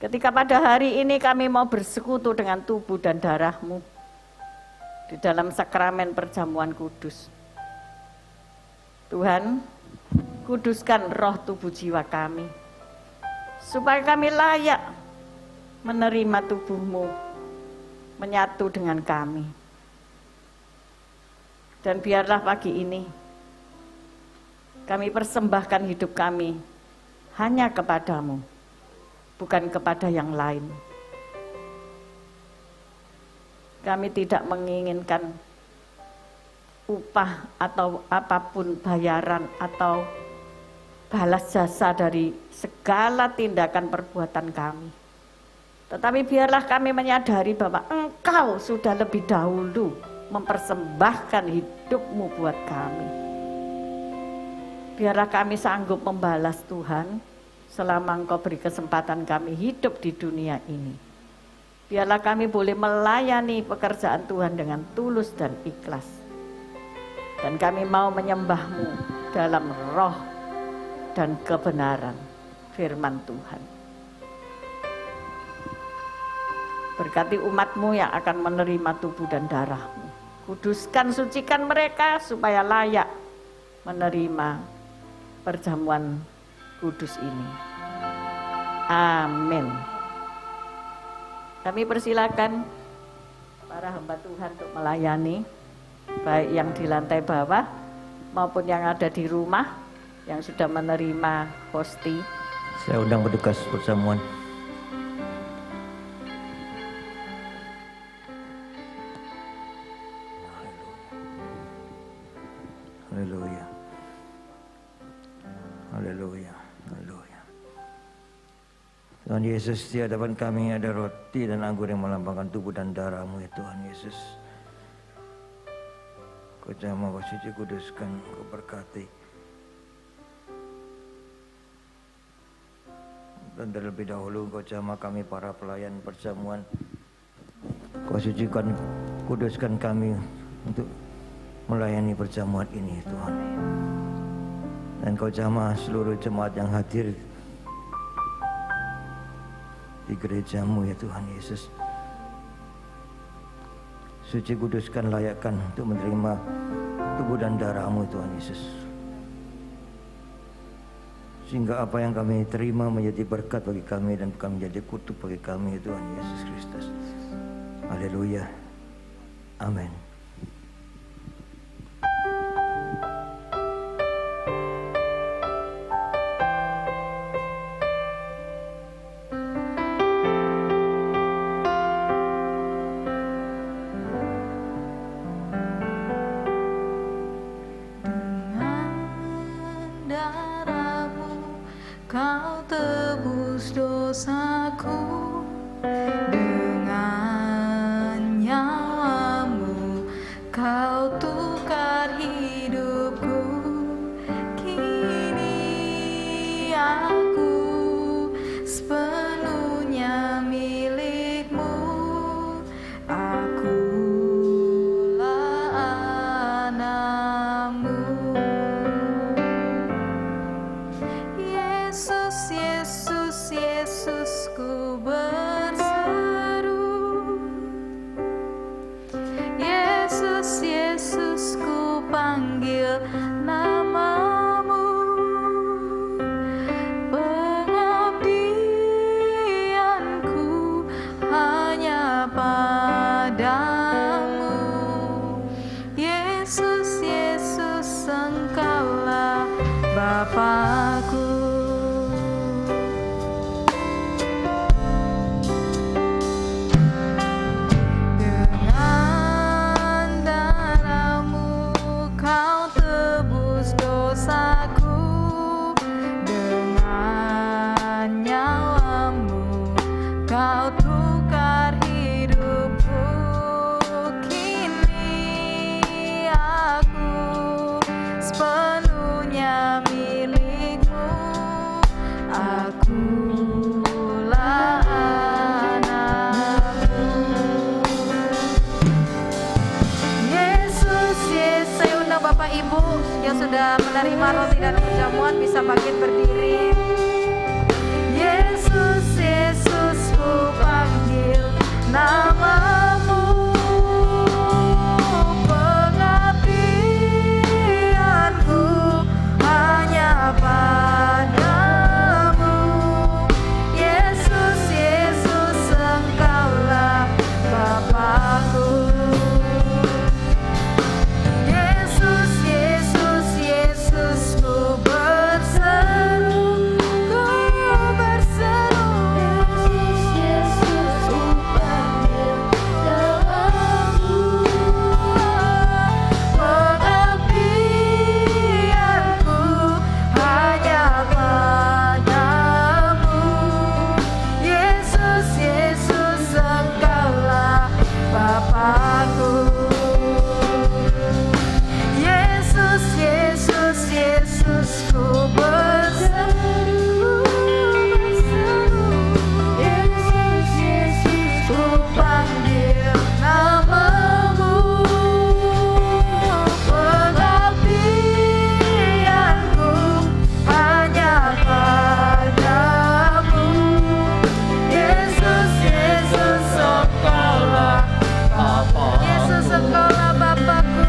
Ketika pada hari ini kami mau bersekutu dengan tubuh dan darah-Mu di dalam sakramen perjamuan kudus. Tuhan, kuduskan roh tubuh jiwa kami, supaya kami layak menerima tubuh-Mu, menyatu dengan kami. Dan biarlah pagi ini kami persembahkan hidup kami hanya kepadamu, bukan kepada yang lain. Kami tidak menginginkan upah atau apapun bayaran atau balas jasa dari segala tindakan perbuatan kami. Tetapi biarlah kami menyadari bahwa Engkau sudah lebih dahulu mempersembahkan hidup-Mu buat kami. Biarlah kami sanggup membalas Tuhan selama Engkau beri kesempatan kami hidup di dunia ini. Biarlah kami boleh melayani pekerjaan Tuhan dengan tulus dan ikhlas. Dan kami mau menyembah-Mu dalam roh dan kebenaran firman Tuhan. Berkati umat-Mu yang akan menerima tubuh dan darah-Mu. Kuduskan, sucikan mereka supaya layak menerima perjamuan kudus ini. Amin. Kami persilakan para hamba Tuhan untuk melayani, baik yang di lantai bawah maupun yang ada di rumah yang sudah menerima hosti. Saya undang petugas perjamuan. Haleluya. Haleluya. Haleluya. Tuhan Yesus, di hadapan kami ada roti dan anggur yang melambangkan tubuh dan darah-Mu ya Tuhan Yesus. Kau jamah, Kau suci, kuduskan, Kau berkati. Dan terlebih dahulu Kau jamah kami para pelayan perjamuan. Kau sucikan, kuduskan kami untuk melayani perjamuan ini Tuhan. Dan Kau jamah seluruh jemaat yang hadir di gereja-Mu ya Tuhan Yesus. Suci, kuduskan, layakkan untuk menerima tubuh dan darah-Mu Tuhan Yesus. Sehingga apa yang kami terima menjadi berkat bagi kami dan bukan menjadi kutuk bagi kami Tuhan Yesus Kristus. Haleluya. Amin. Kau tebus dosaku dengan nyawa padamu. Yesus, Yesus, Engkaulah Bapa-Ku. Dengan darah-Mu Kau tebus dosaku, dengan nyawa-Mu Kau tukar hidupku. Kini aku sepenuhnya milik-Mu. Akulah anak-Mu. Yesus, Yesus. Saya undang Bapak Ibu yang sudah menerima roti dan perjamuan bisa bangkit berdiri. Yesus, Yesus, ku panggil nama-Mu. Pengabdianku hanya padamu. Yesus, Yesus, Engkaulah Bapa-Ku. Yesus, Yesus, Yesus, ku berseru, ku berseru. Yesus, ku panggil nama-Mu. Pengabdianku hanya padamu. Yesus, Yesus, Engkaulah Bapa-Ku. Yesus, Yesus, Yesus, ku berseru, berseru. Yesus, Yesus, ku panggil nama-Mu. Pengabdianku hanya padamu. Yesus, Yesus, Engkaulah Bapa. Yesus, Engkaulah Bapa-Ku.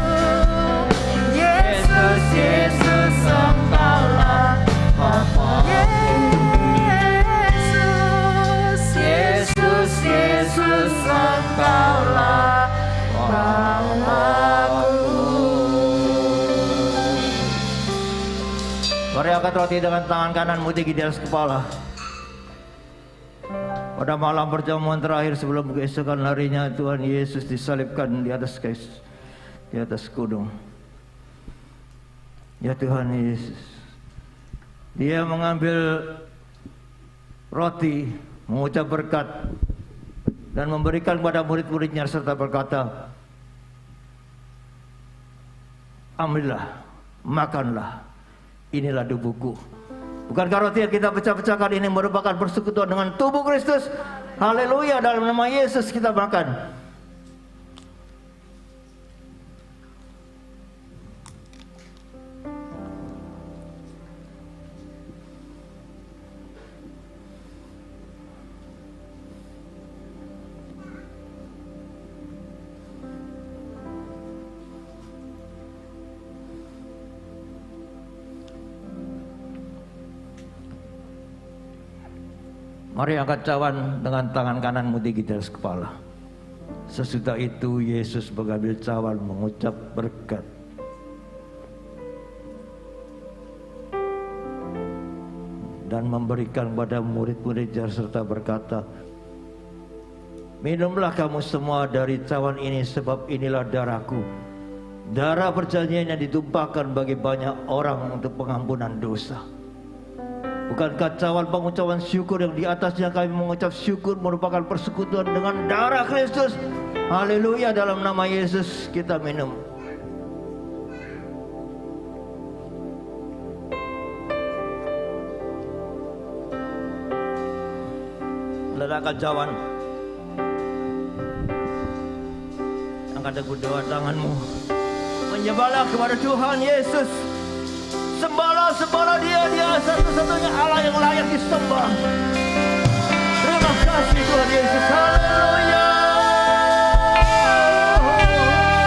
Yesus, Yesus, Engkaulah Bapa. Yesus, Yesus, Yesus, Engkaulah Bapa-Ku. Mari angkat roti dengan tangan kananmu tinggi di atas kepala. Pada malam perjamuan terakhir sebelum keesokan harinya, Tuhan Yesus disalibkan di atas gunung. Ya Tuhan Yesus, Dia mengambil roti, mengucap berkat, dan memberikan kepada murid-muridnya serta berkata, ambillah, makanlah, inilah tubuhku. Bukankah roti yang kita pecah-pecahkan ini merupakan persekutuan dengan tubuh Kristus? Haleluya, dalam nama Yesus kita makan. Mari angkat cawan dengan tangan kananmu tinggi di atas kepala. Sesudah itu Yesus mengambil cawan, mengucap berkat, dan memberikan kepada murid-muridnya serta berkata, minumlah kamu semua dari cawan ini, sebab inilah darahku, darah perjanjian yang ditumpahkan bagi banyak orang untuk pengampunan dosa. Bukankah cawan pengucapan syukur yang di atasnya kami mengucap syukur merupakan persekutuan dengan darah Kristus? Haleluya, dalam nama Yesus kita minum. Letakkan cawan. Angkat kedua tanganmu. Menyembahlah kepada Tuhan Yesus. Sembahlah Dia, Dia satu-satunya Allah yang layak disembah. Terima kasih Tuhan Yesus. Haleluya. Haleluya.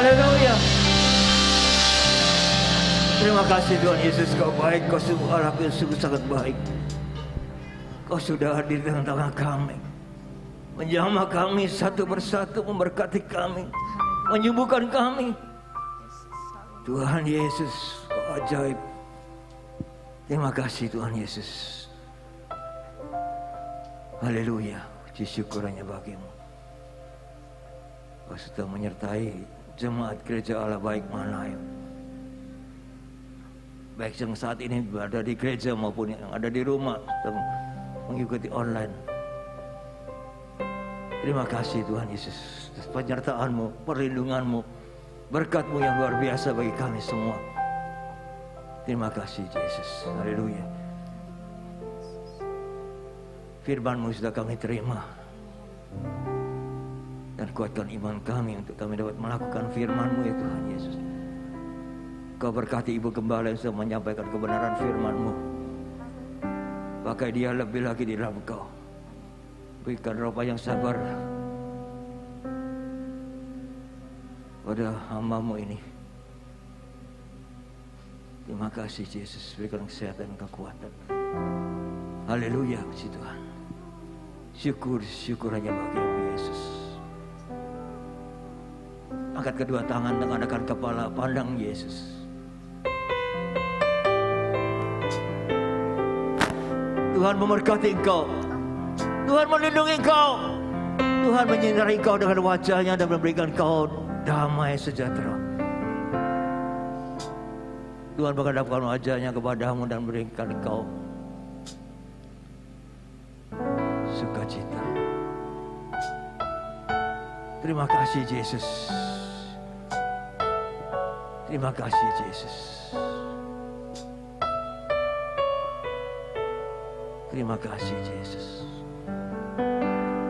Haleluya. Terima kasih Tuhan Yesus, Kau baik, Kau sungguh Allah yang sungguh sangat baik. Kau sudah hadir di tengah kami, menjamah kami satu persatu, memberkati kami, menyembuhkan kami. Tuhan Yesus, Kau ajaib. Terima kasih Tuhan Yesus. Haleluya. Puji syukur hanya bagimu. Kau sudah menyertai jemaat gereja Allah baik Mahanaim, baik yang saat ini berada di gereja maupun yang ada di rumah atau mengikuti online. Terima kasih Tuhan Yesus atas penyertaan-Mu, perlindungan-Mu, berkat-Mu yang luar biasa bagi kami semua. Terima kasih Yesus. Haleluya. Firman-Mu sudah kami terima, dan kuatkan iman kami untuk kami dapat melakukan firman-Mu ya Tuhan Yesus. Kau berkati Ibu Gembala yang sudah menyampaikan kebenaran firman-Mu. Pakai dia lebih lagi di dalam Kau. Berikan roh yang sabar pada hamba-Mu ini. Terima kasih Yesus, berikan kesehatan dan kekuatan. Haleluya, puji Tuhan. Syukur hanya bagi-Mu Yesus. Angkat kedua tangan, tengadahkan kepala, pandang Yesus. Tuhan memberkati engkau, Tuhan melindungi engkau, Tuhan menyinari engkau dengan wajah-Nya dan memberikan engkau damai sejahtera. Tuhan menghadapkan wajah-Nya kepadamu dan memberikan engkau sukacita. Terima kasih Yesus. Terima kasih Yesus. Terima kasih Yesus.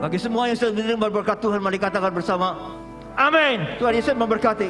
Bagi semua yang sedang menerima berkat Tuhan, mari katakan bersama, amin. Tuhan Yesus memberkati.